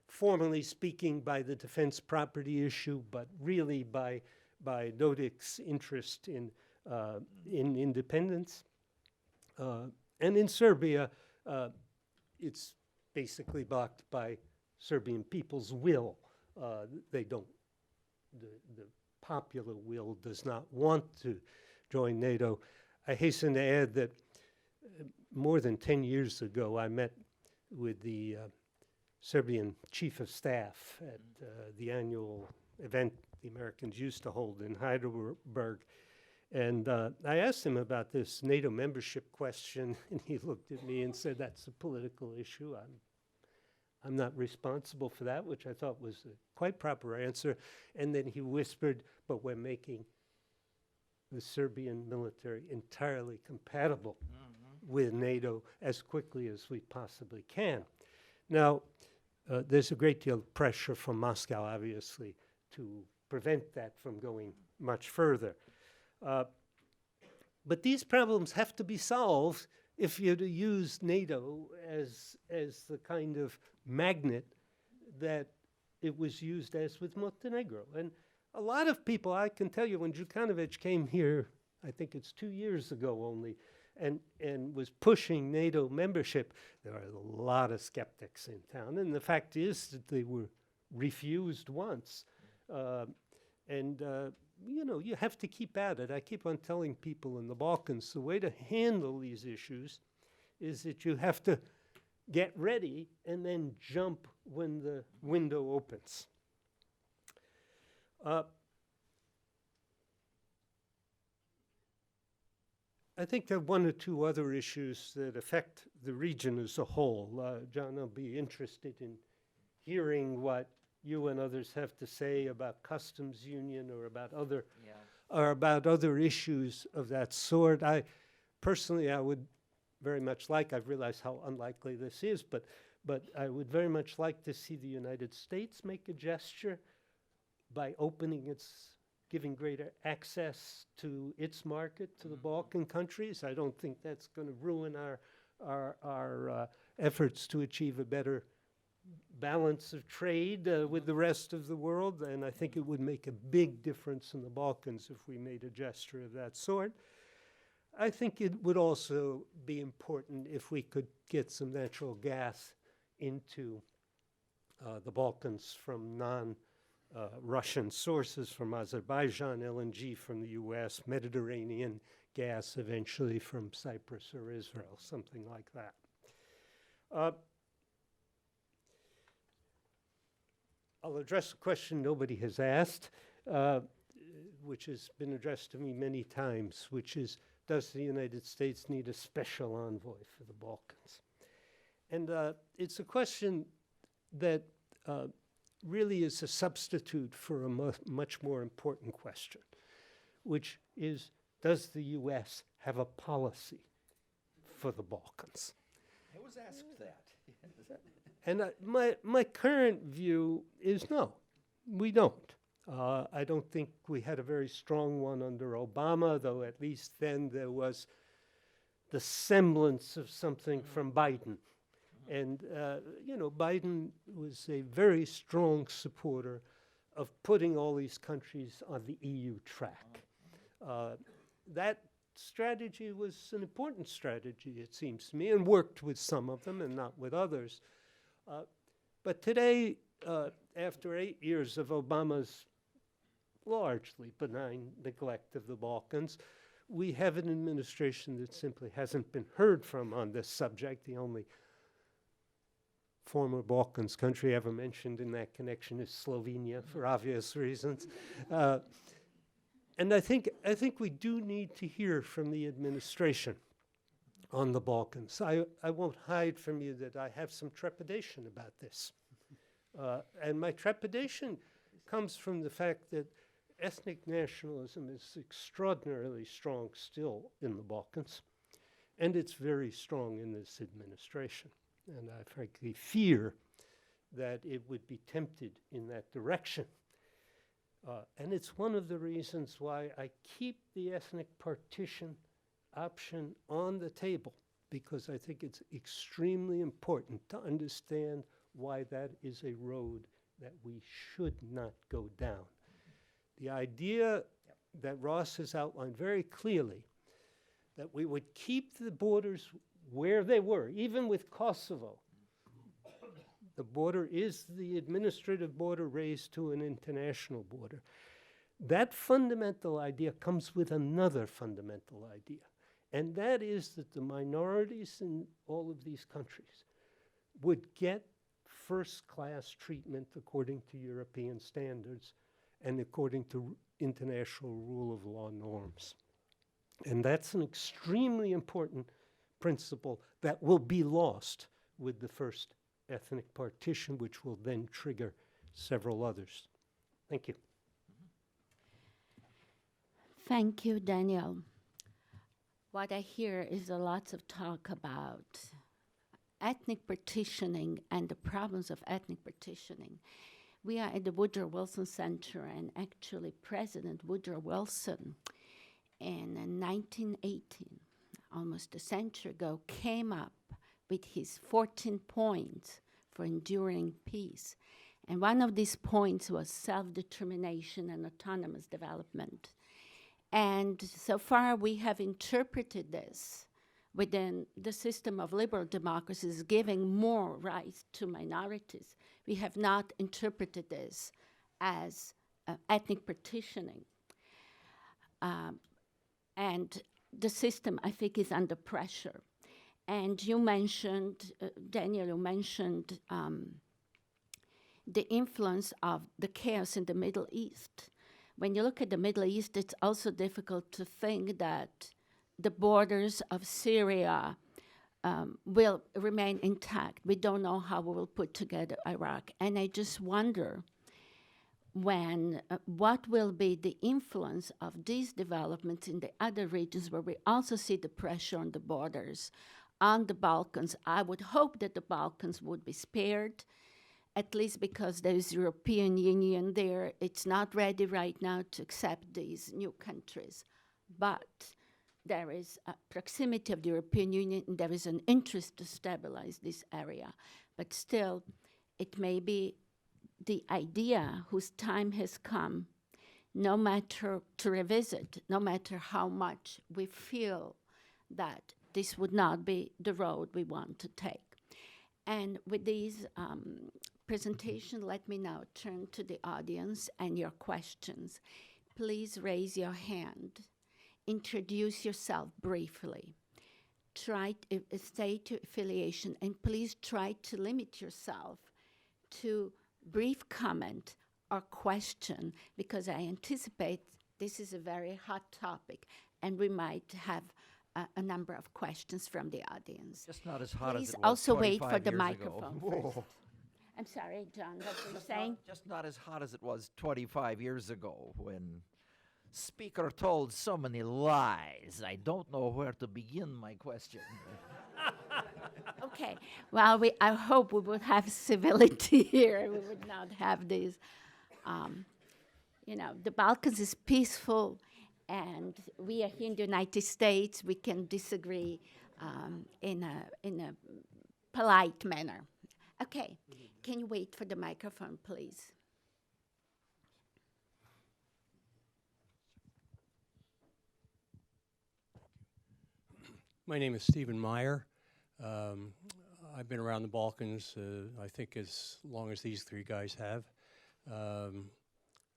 formally speaking, by the defense property issue, but really by Dodik's interest in independence. And in Serbia, it's basically blocked by Serbian people's will. They don't, the popular will does not want to join NATO. I hasten to add that more than 10 years ago, I met with the Serbian chief of staff at the annual event the Americans used to hold in Heidelberg. And I asked him about this NATO membership question, and he looked at me and said, "That's a political issue. I'm not responsible for that," which I thought was a quite proper answer. And then he whispered, "But we're making the Serbian military entirely compatible with NATO as quickly as we possibly can." Now, there's a great deal of pressure from Moscow, obviously, to prevent that from going much further. But these problems have to be solved if you're to use NATO as the kind of magnet that it was used as with Montenegro. And a lot of people, I can tell you, when Djukanovic came here, I think it's 2 years ago only, and was pushing NATO membership, there were a lot of skeptics in town. And the fact is that they were refused once. You know, you have to keep at it. I keep on telling people in the Balkans, the way to handle these issues is that you have to get ready and then jump when the window opens. I think there are one or two other issues that affect the region as a whole. John, I'll be interested in hearing what you and others have to say about customs union or about other issues of that sort. I would very much like, I've realized how unlikely this is, but I would very much like to see the United States make a gesture by giving greater access to its market, to the Balkan countries. I don't think that's going to ruin our efforts to achieve a better balance of trade with the rest of the world, and I think it would make a big difference in the Balkans if we made a gesture of that sort. I think it would also be important if we could get some natural gas into the Balkans from non-Russian sources, from Azerbaijan, LNG from the US, Mediterranean gas eventually from Cyprus or Israel, something like that. I'll address a question nobody has asked, which has been addressed to me many times, which is, does the United States need a special envoy for the Balkans? And it's a question that really is a substitute for a much more important question, which is, does the US have a policy for the Balkans? I was asked that. And my current view is no, we don't. I don't think we had a very strong one under Obama, though at least then there was the semblance of something from Biden. And, you know, Biden was a very strong supporter of putting all these countries on the EU track. That strategy was an important strategy, it seems to me, and worked with some of them and not with others. But today, after 8 years of Obama's largely benign neglect of the Balkans, we have an administration that simply hasn't been heard from on this subject. The only former Balkans country ever mentioned in that connection is Slovenia, for obvious reasons. And I think we do need to hear from the administration on the Balkans. I won't hide from you that I have some trepidation about this. And my trepidation comes from the fact that ethnic nationalism is extraordinarily strong still in the Balkans, and it's very strong in this administration. And I frankly fear that it would be tempted in that direction. And it's one of the reasons why I keep the ethnic partition option on the table, because I think it's extremely important to understand why that is a road that we should not go down. The idea that Ross has outlined very clearly, that we would keep the borders where they were, even with Kosovo. The border is the administrative border raised to an international border. That fundamental idea comes with another fundamental idea, and that is that the minorities in all of these countries would get first-class treatment according to European standards and according to international rule of law norms. And that's an extremely important principle that will be lost with the first ethnic partition, which will then trigger several others. Thank you. Thank you, Daniel. What I hear is a lot of talk about ethnic partitioning and the problems of ethnic partitioning. We are at the Woodrow Wilson Center, and actually President Woodrow Wilson in 1918, almost a century ago, came up with his 14 points for enduring peace. And one of these points was self-determination and autonomous development. And so far we have interpreted this within the system of liberal democracies, giving more rights to minorities. We have not interpreted this as ethnic partitioning. And the system, I think, is under pressure. And you mentioned, Daniel, you mentioned the influence of the chaos in the Middle East. When you look at the Middle East, it's also difficult to think that the borders of Syria will remain intact. We don't know how we will put together Iraq. And I just wonder what will be the influence of these developments in the other regions where we also see the pressure on the borders, on the Balkans. I would hope that the Balkans would be spared, at least because there's European Union there. It's not ready right now to accept these new countries. But there is a proximity of the European Union, and there is an interest to stabilize this area. But still, it may be the idea whose time has come, no matter to revisit, no matter how much we feel that this would not be the road we want to take. And with these presentation, let me now turn to the audience and your questions. Please raise your hand. Introduce yourself briefly. Try to state your affiliation, and please try to limit yourself to brief comment or question, because I anticipate this is a very hot topic, and we might have a number of questions from the audience. Just not as hot Please as it was also wait 25 for the years microphone ago. first. I'm sorry, John, what were you saying? Just not as hot as it was 25 years ago when speaker told so many lies. I don't know where to begin my question. Okay, well, I hope we would have civility here. We would not have these, the Balkans is peaceful, and we are here in the United States. We can disagree in a polite manner. Okay, can you wait for the microphone, please? My name is Stephen Meyer. I've been around the Balkans, I think, as long as these three guys have,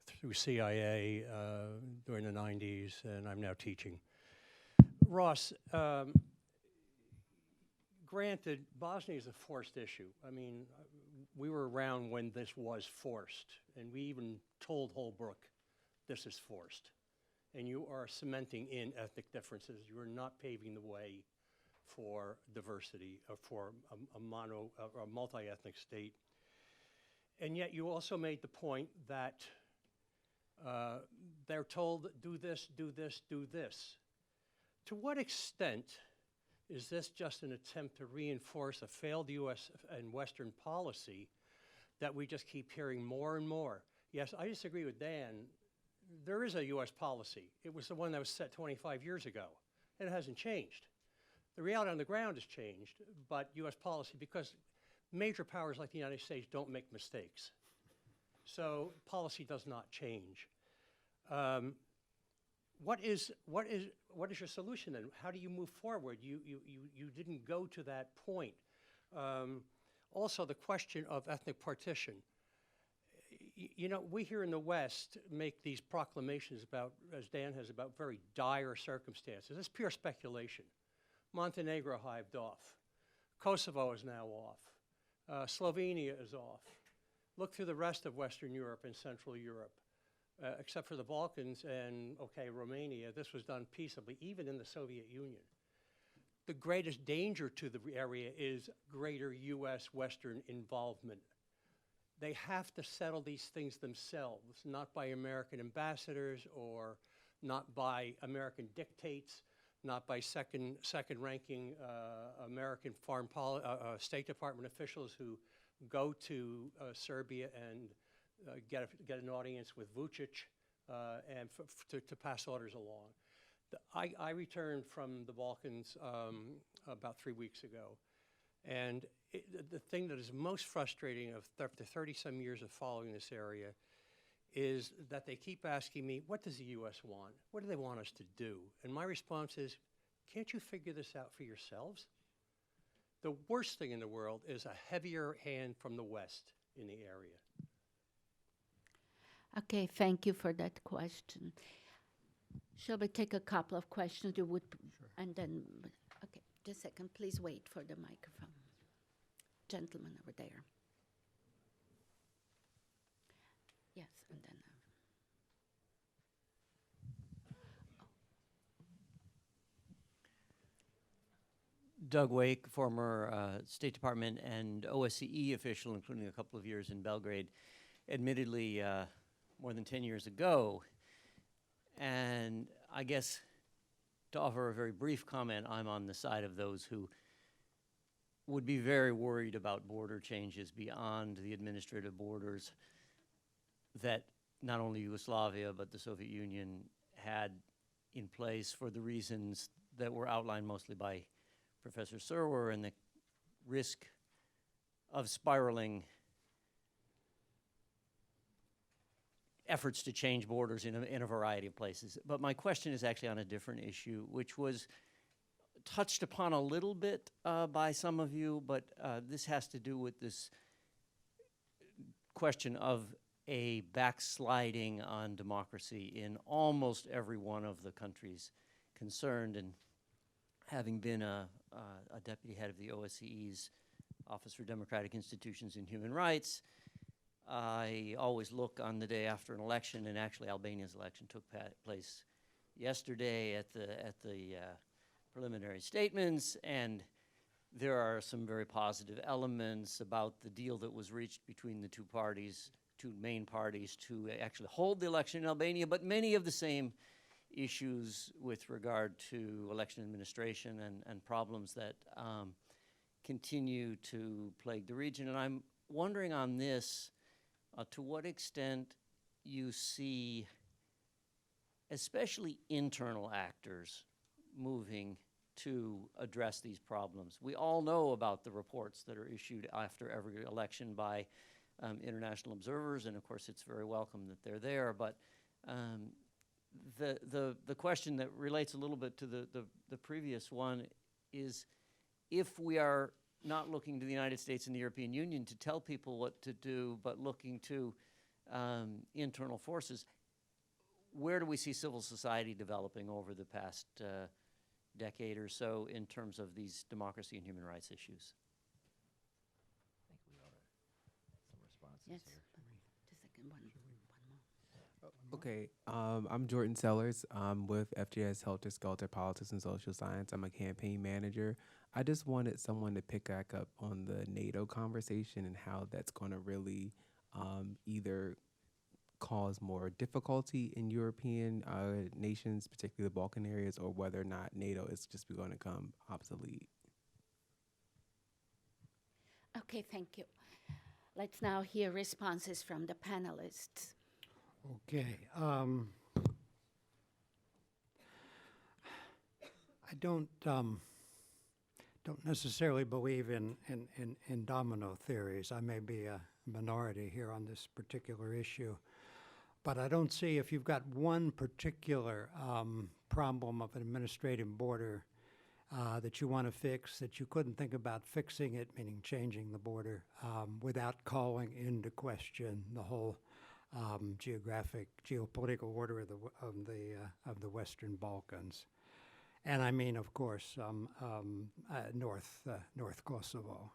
through CIA during the 90s, and I'm now teaching. Ross, granted, Bosnia is a forced issue. I mean, we were around when this was forced, and we even told Holbrooke, this is forced. And you are cementing in ethnic differences. You are not paving the way for diversity, or for a multi-ethnic state. And yet you also made the point that they're told, do this, do this, do this. To what extent is this just an attempt to reinforce a failed US and Western policy that we just keep hearing more and more? Yes, I disagree with Dan. There is a US policy. It was the one that was set 25 years ago, and it hasn't changed. The reality on the ground has changed, but US policy, because major powers like the United States don't make mistakes. So policy does not change. What is your solution then? How do you move forward? You didn't go to that point. Also, the question of ethnic partition. We here in the West make these proclamations about, as Dan has, about very dire circumstances. It's pure speculation. Montenegro hived off. Kosovo is now off. Slovenia is off. Look through the rest of Western Europe and Central Europe. except for the Balkans and, okay, Romania, this was done peaceably, even in the Soviet Union. The greatest danger to the area is greater U.S. Western involvement. They have to settle these things themselves, not by American ambassadors or not by American dictates, not by second-ranking American State Department officials who go to Serbia and get an audience with Vucic and to pass orders along. I returned from the Balkans about 3 weeks ago, and the thing that is most frustrating after 30-some years of following this area is that they keep asking me, what does the U.S. want? What do they want us to do? And my response is, can't you figure this out for yourselves? The worst thing in the world is a heavier hand from the West in the area. Okay, thank you for that question. Shall we take a couple of questions? You would, and then, okay, just a second. Please wait for the microphone. Gentleman over there. Yes, and then. Doug Wake, former State Department and OSCE official, including a couple of years in Belgrade, admittedly more than 10 years ago. And I guess to offer a very brief comment, I'm on the side of those who would be very worried about border changes beyond the administrative borders that not only Yugoslavia but the Soviet Union had in place for the reasons that were outlined mostly by Professor Serwer, and the risk of spiraling efforts to change borders in a variety of places. But my question is actually on a different issue, which was touched upon a little bit by some of you, but this has to do with this question of a backsliding on democracy in almost every one of the countries concerned. And having been a deputy head of the OSCE's Office for Democratic Institutions and Human Rights, I always look on the day after an election, and actually Albania's election took place yesterday at the preliminary statements, and there are some very positive elements about the deal that was reached between the two main parties to actually hold the election in Albania, but many of the same issues with regard to election administration and problems that continue to plague the region. And I'm wondering on this, to what extent you see especially internal actors moving to address these problems. We all know about the reports that are issued after every election by international observers, and of course it's very welcome that they're there, but the question that relates a little bit to the previous one is, if we are not looking to the United States and the European Union to tell people what to do, but looking to internal forces, where do we see civil society developing over the past decade or so in terms of these democracy and human rights issues? I think we ought to some responses Yes, here. just a second, one more. Okay, I'm Jordan Sellers. I'm with FGS Helter Skelter Politics and Social Science. I'm a campaign manager. I just wanted someone to pick back up on the NATO conversation and how that's going to really either cause more difficulty in European nations, particularly the Balkan areas, or whether or not NATO is just going to become obsolete. Okay, thank you. Let's now hear responses from the panelists. Okay. I don't necessarily believe in domino theories. I may be a minority here on this particular issue, but I don't see, if you've got one particular problem of an administrative border that you want to fix, that you couldn't think about fixing it, meaning changing the border, without calling into question the whole geopolitical order of the Western Balkans, and I mean, of course, North Kosovo,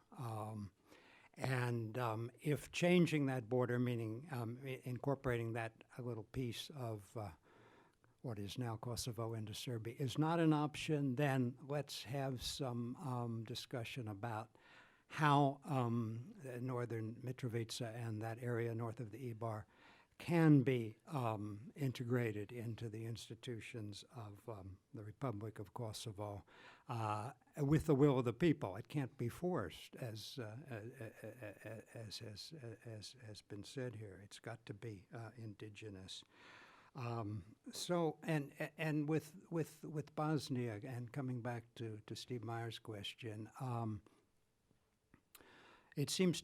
And if changing that border, meaning incorporating that a little piece of what is now Kosovo into Serbia, is not an option, then let's have some discussion about how northern Mitrovica and that area north of the Ibar can be integrated into the institutions of the Republic of Kosovo with the will of the people. It can't be forced, as has been said here. It's got to be indigenous. So, and with Bosnia, and coming back to Steve Meyer's question, it seems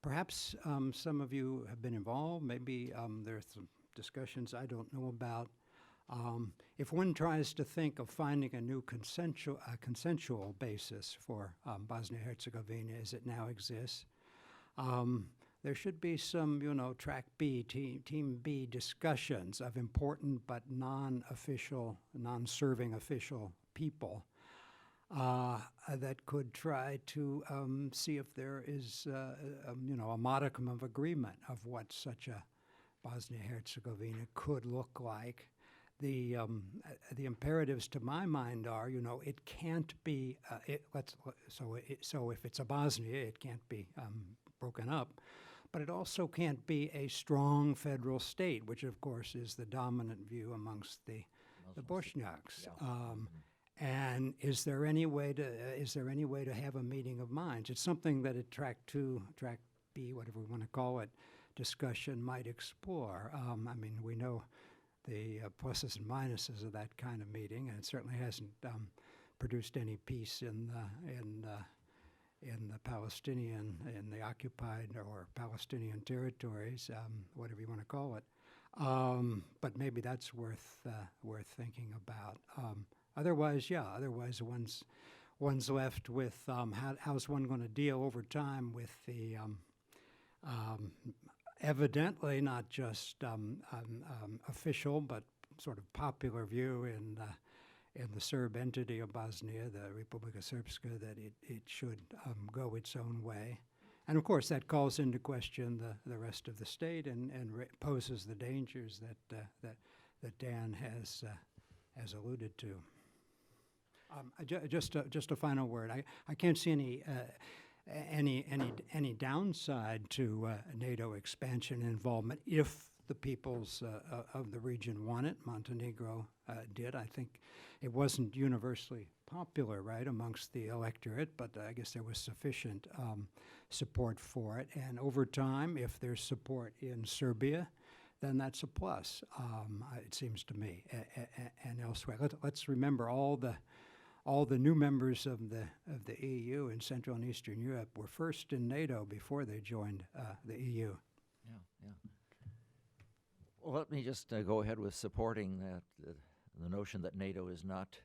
perhaps some of you have been involved. Maybe there are some discussions I don't know about. If one tries to think of finding a new consensual basis for Bosnia-Herzegovina as it now exists, there should be some, track B, team B discussions of important but non-official, non-serving official people that could try to see if there is, a modicum of agreement of what such a Bosnia-Herzegovina could look like. The imperatives, to my mind, are, it can't be. So if it's a Bosnia, it can't be broken up, but it also can't be a strong federal state, which of course is the dominant view amongst the Bosniaks. Yeah. And is there any way to have a meeting of minds? It's something that a track B, whatever we want to call it, discussion might explore. We know the pluses and minuses of that kind of meeting, and it certainly hasn't produced any peace in the Palestinian, in the occupied or Palestinian territories, whatever you want to call it. But maybe that's worth thinking about. Otherwise, one's left with how's one going to deal over time with the evidently not just official but sort of popular view in the Serb entity of Bosnia, the Republika Srpska, that it should go its own way. And of course, that calls into question the rest of the state and poses the dangers that Dan has alluded to. Just a final word. I can't see any downside to NATO expansion and involvement if the peoples of the region want it. Montenegro did. I think it wasn't universally popular, right, amongst the electorate, but I guess there was sufficient support for it. And over time, if there's support in Serbia, then that's a plus, it seems to me, and elsewhere. Let's remember all the new members of the EU in Central and Eastern Europe were first in NATO before they joined the EU. Yeah. Well, let me just go ahead with supporting the notion that NATO is not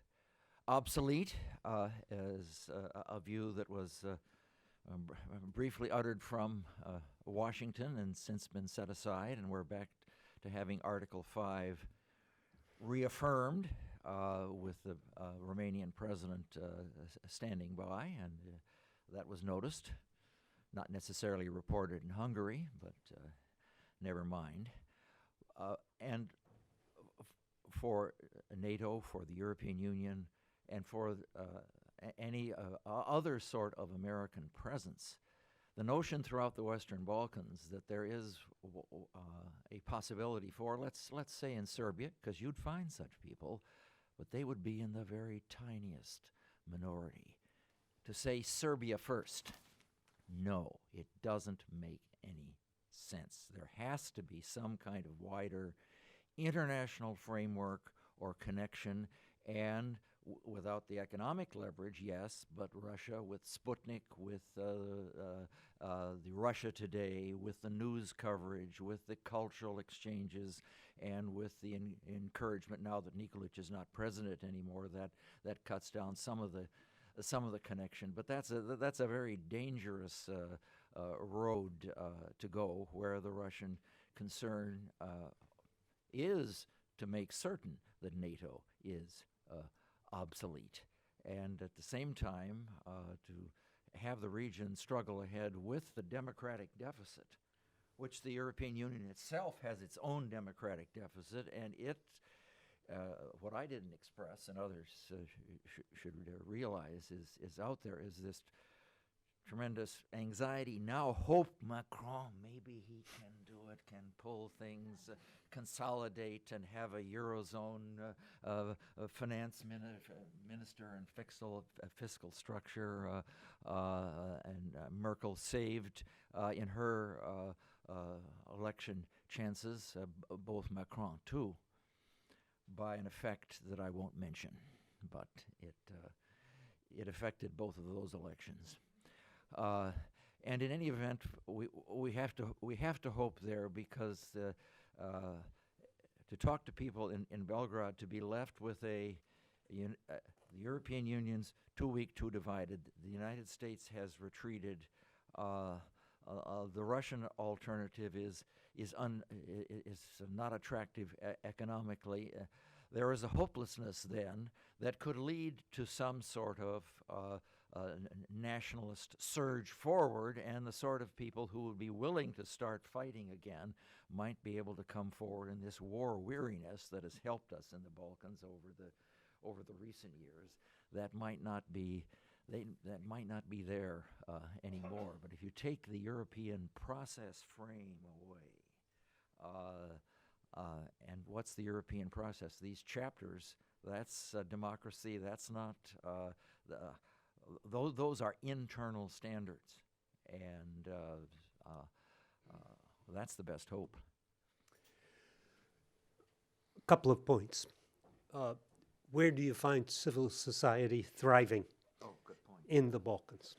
obsolete, as a view that was briefly uttered from Washington and since been set aside, and we're back to having Article 5 reaffirmed with the Romanian president standing by, and that was noticed. Not necessarily reported in Hungary, but never mind. And for NATO, for the European Union, and for any other sort of American presence, the notion throughout the Western Balkans that there is a possibility for, let's say in Serbia, because you'd find such people, but they would be in the very tiniest minority. To say Serbia first, no, it doesn't make any sense. There has to be some kind of wider international framework or connection, and without the economic leverage, yes, but Russia with Sputnik, with the Russia Today, with the news coverage, with the cultural exchanges, and with the encouragement now that Nikolic is not president anymore, that cuts down some of the connection. But that's a very dangerous road to go, where the Russian concern is to make certain that NATO is obsolete, and at the same time to have the region struggle ahead with the democratic deficit, which the European Union itself has its own democratic deficit, and what I didn't express and others should realize is out there is this tremendous anxiety. Now hope Macron, maybe he can do it, can pull things, consolidate and have a Eurozone finance minister and fiscal structure, and Merkel saved in her election chances, both Macron too, by an effect that I won't mention, but it affected both of those elections. And in any event, we have to hope there, because to talk to people in Belgrade, to be left with the European Union's too weak, too divided. The United States has retreated. The Russian alternative is not attractive economically. There is a hopelessness then that could lead to some sort of nationalist surge forward, and the sort of people who would be willing to start fighting again might be able to come forward in this war weariness that has helped us in the Balkans over the recent years. That might not be there anymore. But if you take the European process frame away, and what's the European process? These chapters, that's democracy. That's not those are internal standards, and that's the best hope. A couple of points. Where do you find civil society thriving in the Balkans?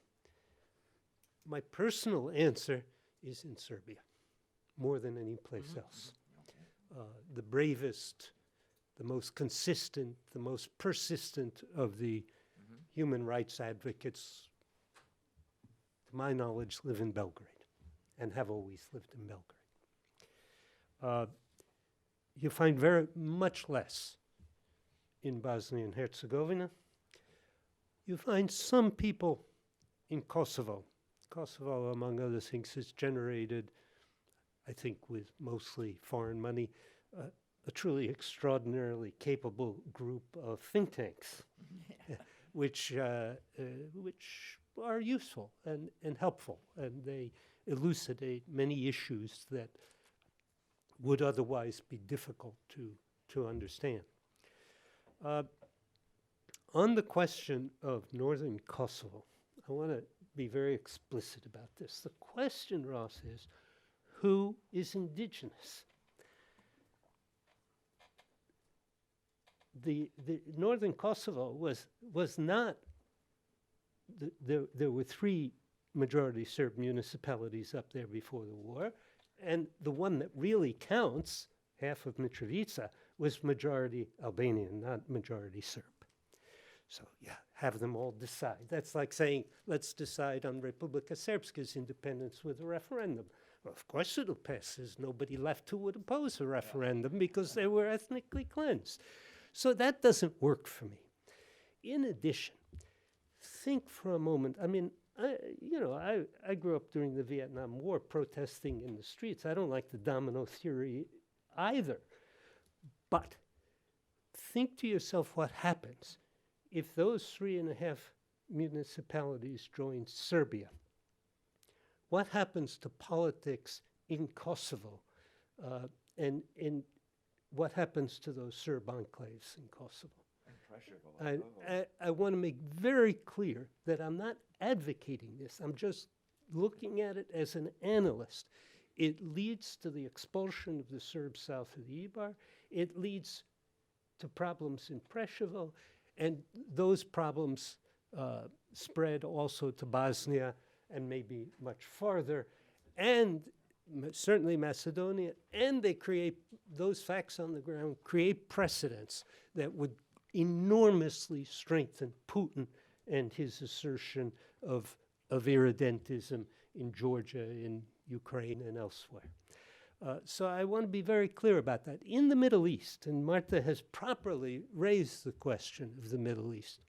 My personal answer is in Serbia, more than any place else. The bravest, the most consistent, the most persistent of the human rights advocates, to my knowledge, live in Belgrade and have always lived in Belgrade. You find very much less in Bosnia and Herzegovina. You find some people in Kosovo. Kosovo, among other things, has generated, I think with mostly foreign money, a truly extraordinarily capable group of think tanks, which are useful and helpful, and they elucidate many issues that would otherwise be difficult to understand. On the question of northern Kosovo, I want to be very explicit about this. The question, Ross, is who is indigenous? The northern Kosovo was not, there were 3 majority Serb municipalities up there before the war, and the one that really counts, half of Mitrovica, was majority Albanian, not majority Serb. So yeah, have them all decide. That's like saying, let's decide on Republika Srpska's independence with a referendum. Well, of course it'll pass. There's nobody left who would oppose a referendum because they were ethnically cleansed. So that doesn't work for me. In addition, think for a moment. I mean, I grew up during the Vietnam War protesting in the streets. I don't like the domino theory either. But think to yourself what happens if those 3.5 municipalities join Serbia. What happens to politics in Kosovo? And what happens to those Serb enclaves in Kosovo? I want to make very clear that I'm not advocating this. I'm just looking at it as an analyst. It leads to the expulsion of the Serbs south of the Ibar. It leads to problems in Preševo, and those problems spread also to Bosnia and maybe much farther, and certainly Macedonia, and they create, those facts on the ground create precedents that would enormously strengthen Putin and his assertion of irredentism in Georgia, in Ukraine, and elsewhere. So I want to be very clear about that. In the Middle East, and Marta has properly raised the question of the Middle East,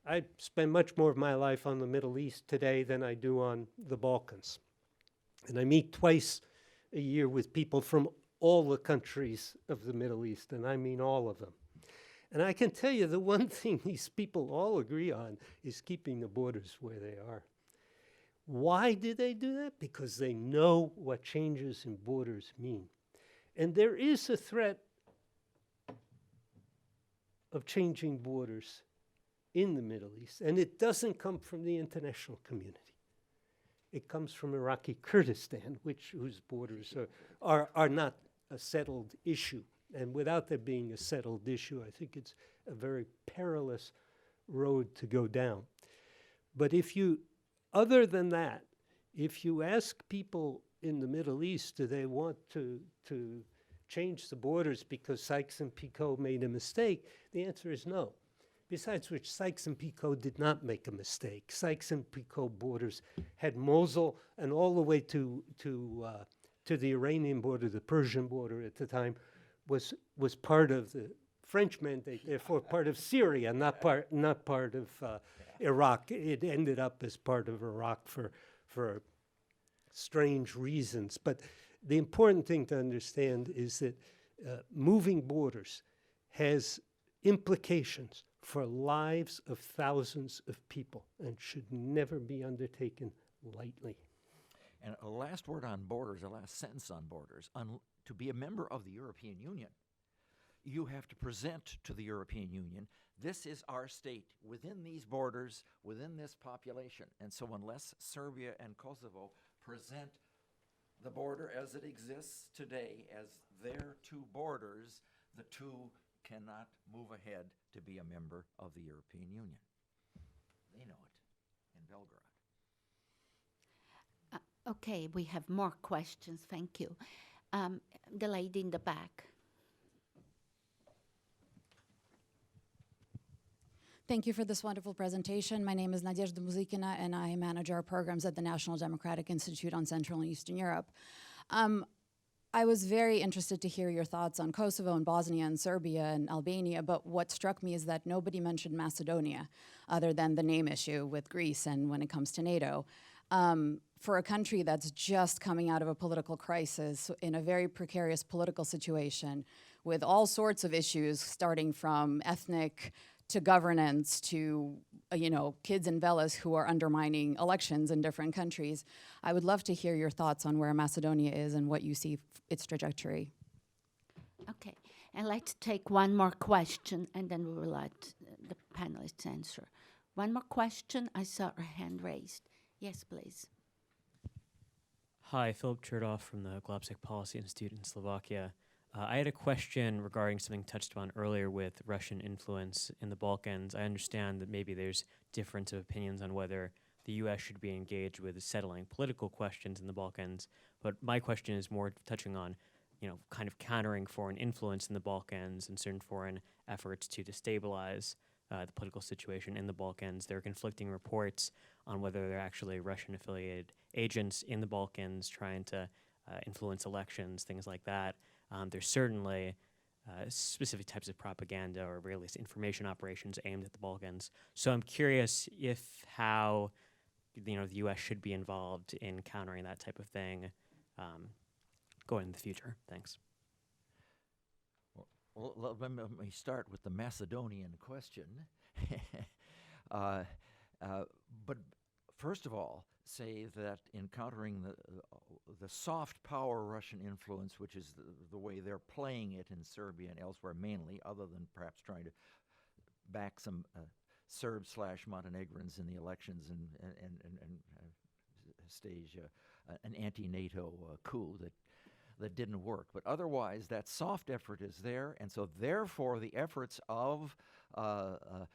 I spend much more of my life on the Middle East today than I do on the Balkans. And I meet twice a year with people from all the countries of the Middle East, and I mean all of them. And I can tell you the one thing these people all agree on is keeping the borders where they are. Why do they do that? Because they know what changes in borders mean. And there is a threat of changing borders in the Middle East, and it doesn't come from the international community. It comes from Iraqi Kurdistan, whose borders are not a settled issue. And without there being a settled issue, I think it's a very perilous road to go down. But other than that, if you ask people in the Middle East, do they want to change the borders because Sykes and Picot made a mistake, the answer is no. Besides which, Sykes and Picot did not make a mistake. Sykes and Picot borders had Mosul and all the way to the Iranian border, the Persian border at the time, was part of the French mandate, therefore part of Syria, not part of Iraq. It ended up as part of Iraq for strange reasons. But the important thing to understand is that moving borders has implications for lives of thousands of people and should never be undertaken lightly. And a last word on borders, a last sentence on borders. To be a member of the European Union, you have to present to the European Union, this is our state within these borders, within this population. And so unless Serbia and Kosovo present the border as it exists today as their two borders, the two cannot move ahead to be a member of the European Union. They know it in Belgrade. Okay, we have more questions. Thank you. The lady in the back. Thank you for this wonderful presentation. My name is Nadezhda Muzikina, and I manage our programs at the National Democratic Institute on Central and Eastern Europe. I was very interested to hear your thoughts on Kosovo and Bosnia and Serbia and Albania, but what struck me is that nobody mentioned Macedonia, other than the name issue with Greece and when it comes to NATO. For a country that's just coming out of a political crisis, in a very precarious political situation, with all sorts of issues, starting from ethnic to governance to, kids in Veles who are undermining elections in different countries. I would love to hear your thoughts on where Macedonia is and what you see its trajectory. Okay, and let's take one more question, and then we will let the panelists answer. One more question. I saw her hand raised. Yes, please. Hi, Philip Chertoff from the Globsec Policy Institute in Slovakia. I had a question regarding something touched upon earlier with Russian influence in the Balkans. I understand that maybe there's difference of opinions on whether the U.S. should be engaged with settling political questions in the Balkans, but my question is more touching on, kind of countering foreign influence in the Balkans and certain foreign efforts to destabilize the political situation in the Balkans. There are conflicting reports on whether there are actually Russian-affiliated agents in the Balkans trying to influence elections, things like that. There's certainly specific types of propaganda or at least information operations aimed at the Balkans. So I'm curious how the U.S. should be involved in countering that type of thing going in the future. Thanks. Well, let me start with the Macedonian question. But first of all, say that in countering the soft power Russian influence, which is the way they're playing it in Serbia and elsewhere mainly, other than perhaps trying to back some Serb/Montenegrins in the elections and stage an anti-NATO coup that didn't work. But otherwise, that soft effort is there, and so therefore the efforts of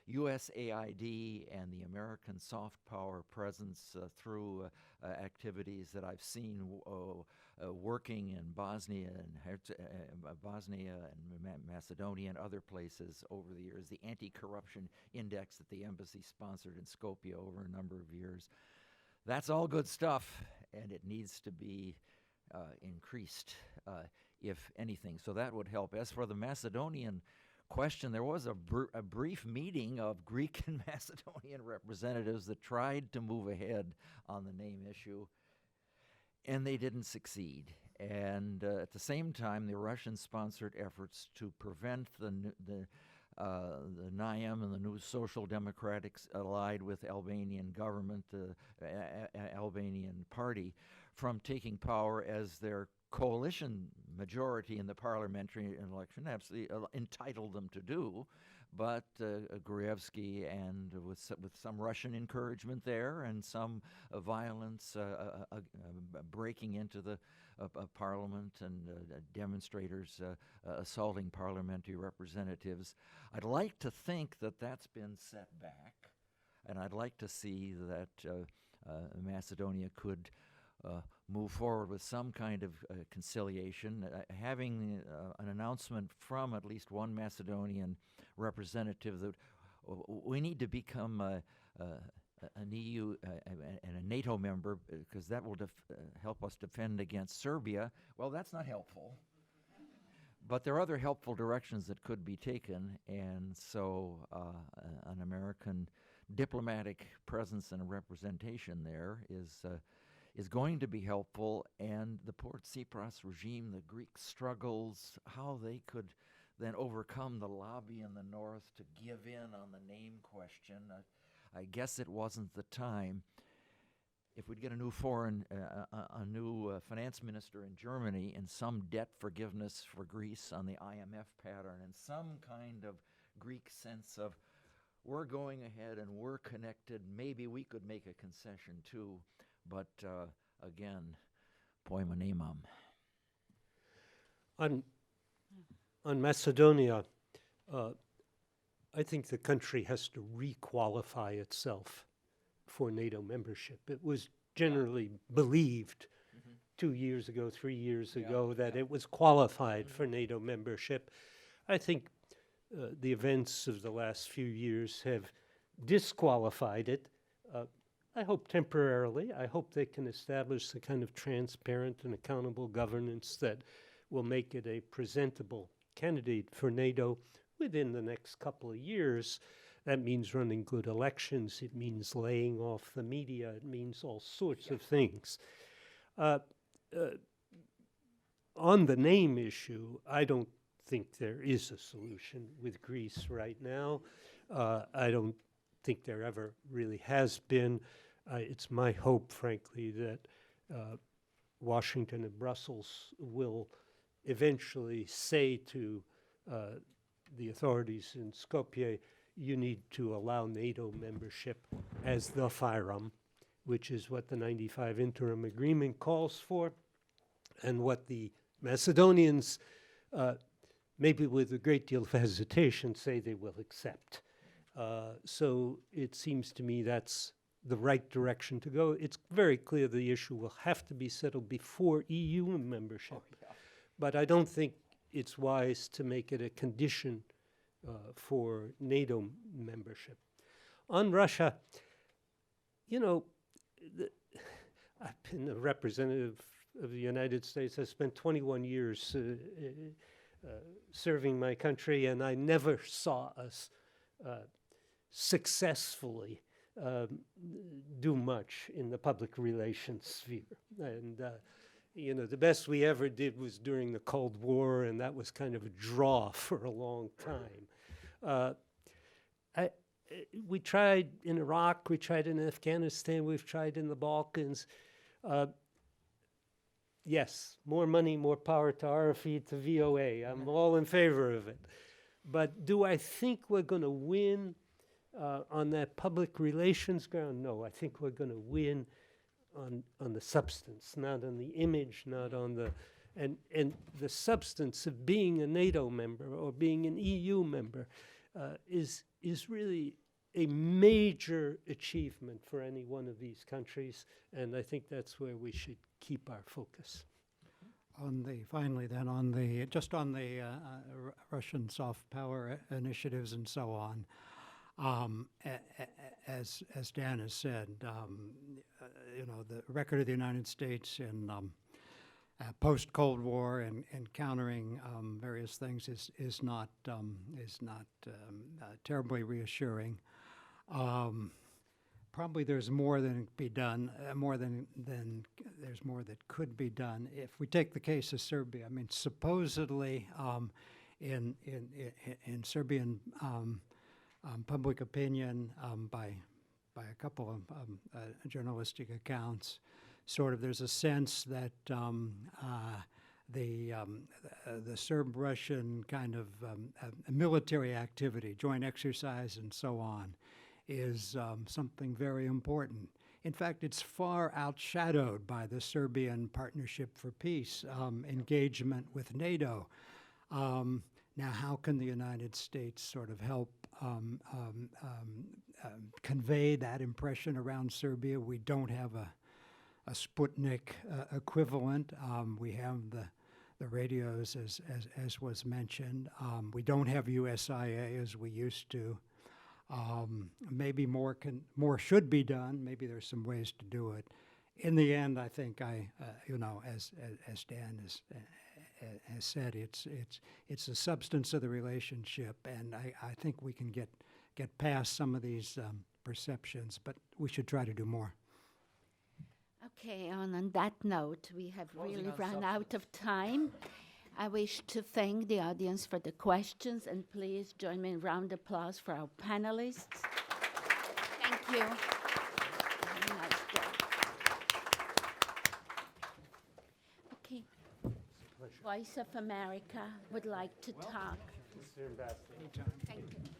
USAID and the American soft power presence through activities that I've seen working in Bosnia and Macedonia and other places over the years, the anti-corruption index that the embassy sponsored in Skopje over a number of years. That's all good stuff, and it needs to be increased, if anything. So that would help. As for the Macedonian question. There was a brief meeting of Greek and Macedonian representatives that tried to move ahead on the name issue, and they didn't succeed. And at the same time, the Russian-sponsored efforts to prevent the NIAM and the new Social Democrats allied with Albanian government, the Albanian party, from taking power as their coalition majority in the parliamentary election, absolutely entitled them to do. But Gruevski, and with some Russian encouragement there and some violence breaking into the parliament and demonstrators assaulting parliamentary representatives, I'd like to think that that's been set back, and I'd like to see that Macedonia could move forward with some kind of conciliation. Having an announcement from at least one Macedonian representative that we need to become an EU and a NATO member because that will help us defend against Serbia. Well, that's not helpful. But there are other helpful directions that could be taken, and so an American diplomatic presence and representation there is going to be helpful. And the poor Tsipras regime, the Greek struggles, how they could then overcome the lobby in the north to give in on the name question. I guess it wasn't the time. If we'd get a new finance minister in Germany and some debt forgiveness for Greece on the IMF pattern and some kind of Greek sense of we're going ahead and we're connected, maybe we could make a concession too. But again, poema nemam. On Macedonia, I think the country has to requalify itself for NATO membership. It was generally believed 2 years ago, 3 years ago, that it was qualified for NATO membership. I think the events of the last few years have disqualified it. I hope temporarily. I hope they can establish the kind of transparent and accountable governance that will make it a presentable candidate for NATO within the next couple of years. That means running good elections. It means laying off the media. It means all sorts of things. On the name issue, I don't think there is a solution with Greece right now. I don't think there ever really has been. It's my hope, frankly, that Washington and Brussels will eventually say to the authorities in Skopje, you need to allow NATO membership as the FIROM, which is what the 95 interim agreement calls for, and what the Macedonians, maybe with a great deal of hesitation, say they will accept. So it seems to me that's the right direction to go. It's very clear the issue will have to be settled before EU membership. But I don't think it's wise to make it a condition for NATO membership. On Russia, I've been a representative of the United States. I spent 21 years serving my country, and I never saw us successfully do much in the public relations sphere. And the best we ever did was during the Cold War, and that was kind of a draw for a long time. We tried in Iraq, we tried in Afghanistan, we've tried in the Balkans. Yes, more money, more power to RFE, to VOA. I'm all in favor of it. But do I think we're going to win on that public relations ground? No, I think we're going to win on the substance, not on the image, not on the... And the substance of being a NATO member or being an EU member is really a major achievement for any one of these countries, and I think that's where we should keep our focus. Finally, then, on the Russian soft power initiatives and so on, as Dan has said, the record of the United States in post-Cold War and countering various things is not terribly reassuring. Probably there's more than be done, more than there's more that could be done. If we take the case of Serbia, I mean, supposedly in Serbian public opinion, by a couple of journalistic accounts, sort of there's a sense that the Serb-Russian kind of military activity, joint exercise and so on, is something very important. In fact, it's far outshadowed by the Serbian Partnership for Peace engagement with NATO. Now, how can the United States sort of help convey that impression around Serbia? We don't have a Sputnik equivalent. We have the radios, as was mentioned. We don't have USIA as we used to. Maybe more should be done. Maybe there's some ways to do it. In the end, I think as Dan has said, it's the substance of the relationship, and I think we can get past some of these perceptions, but we should try to do more. Okay, and on that note, we have really run out of time. I wish to thank the audience for the questions, and please join me in a round of applause for our panelists. Thank you. Have a nice day. Okay. Voice of America would like to talk. Thank you.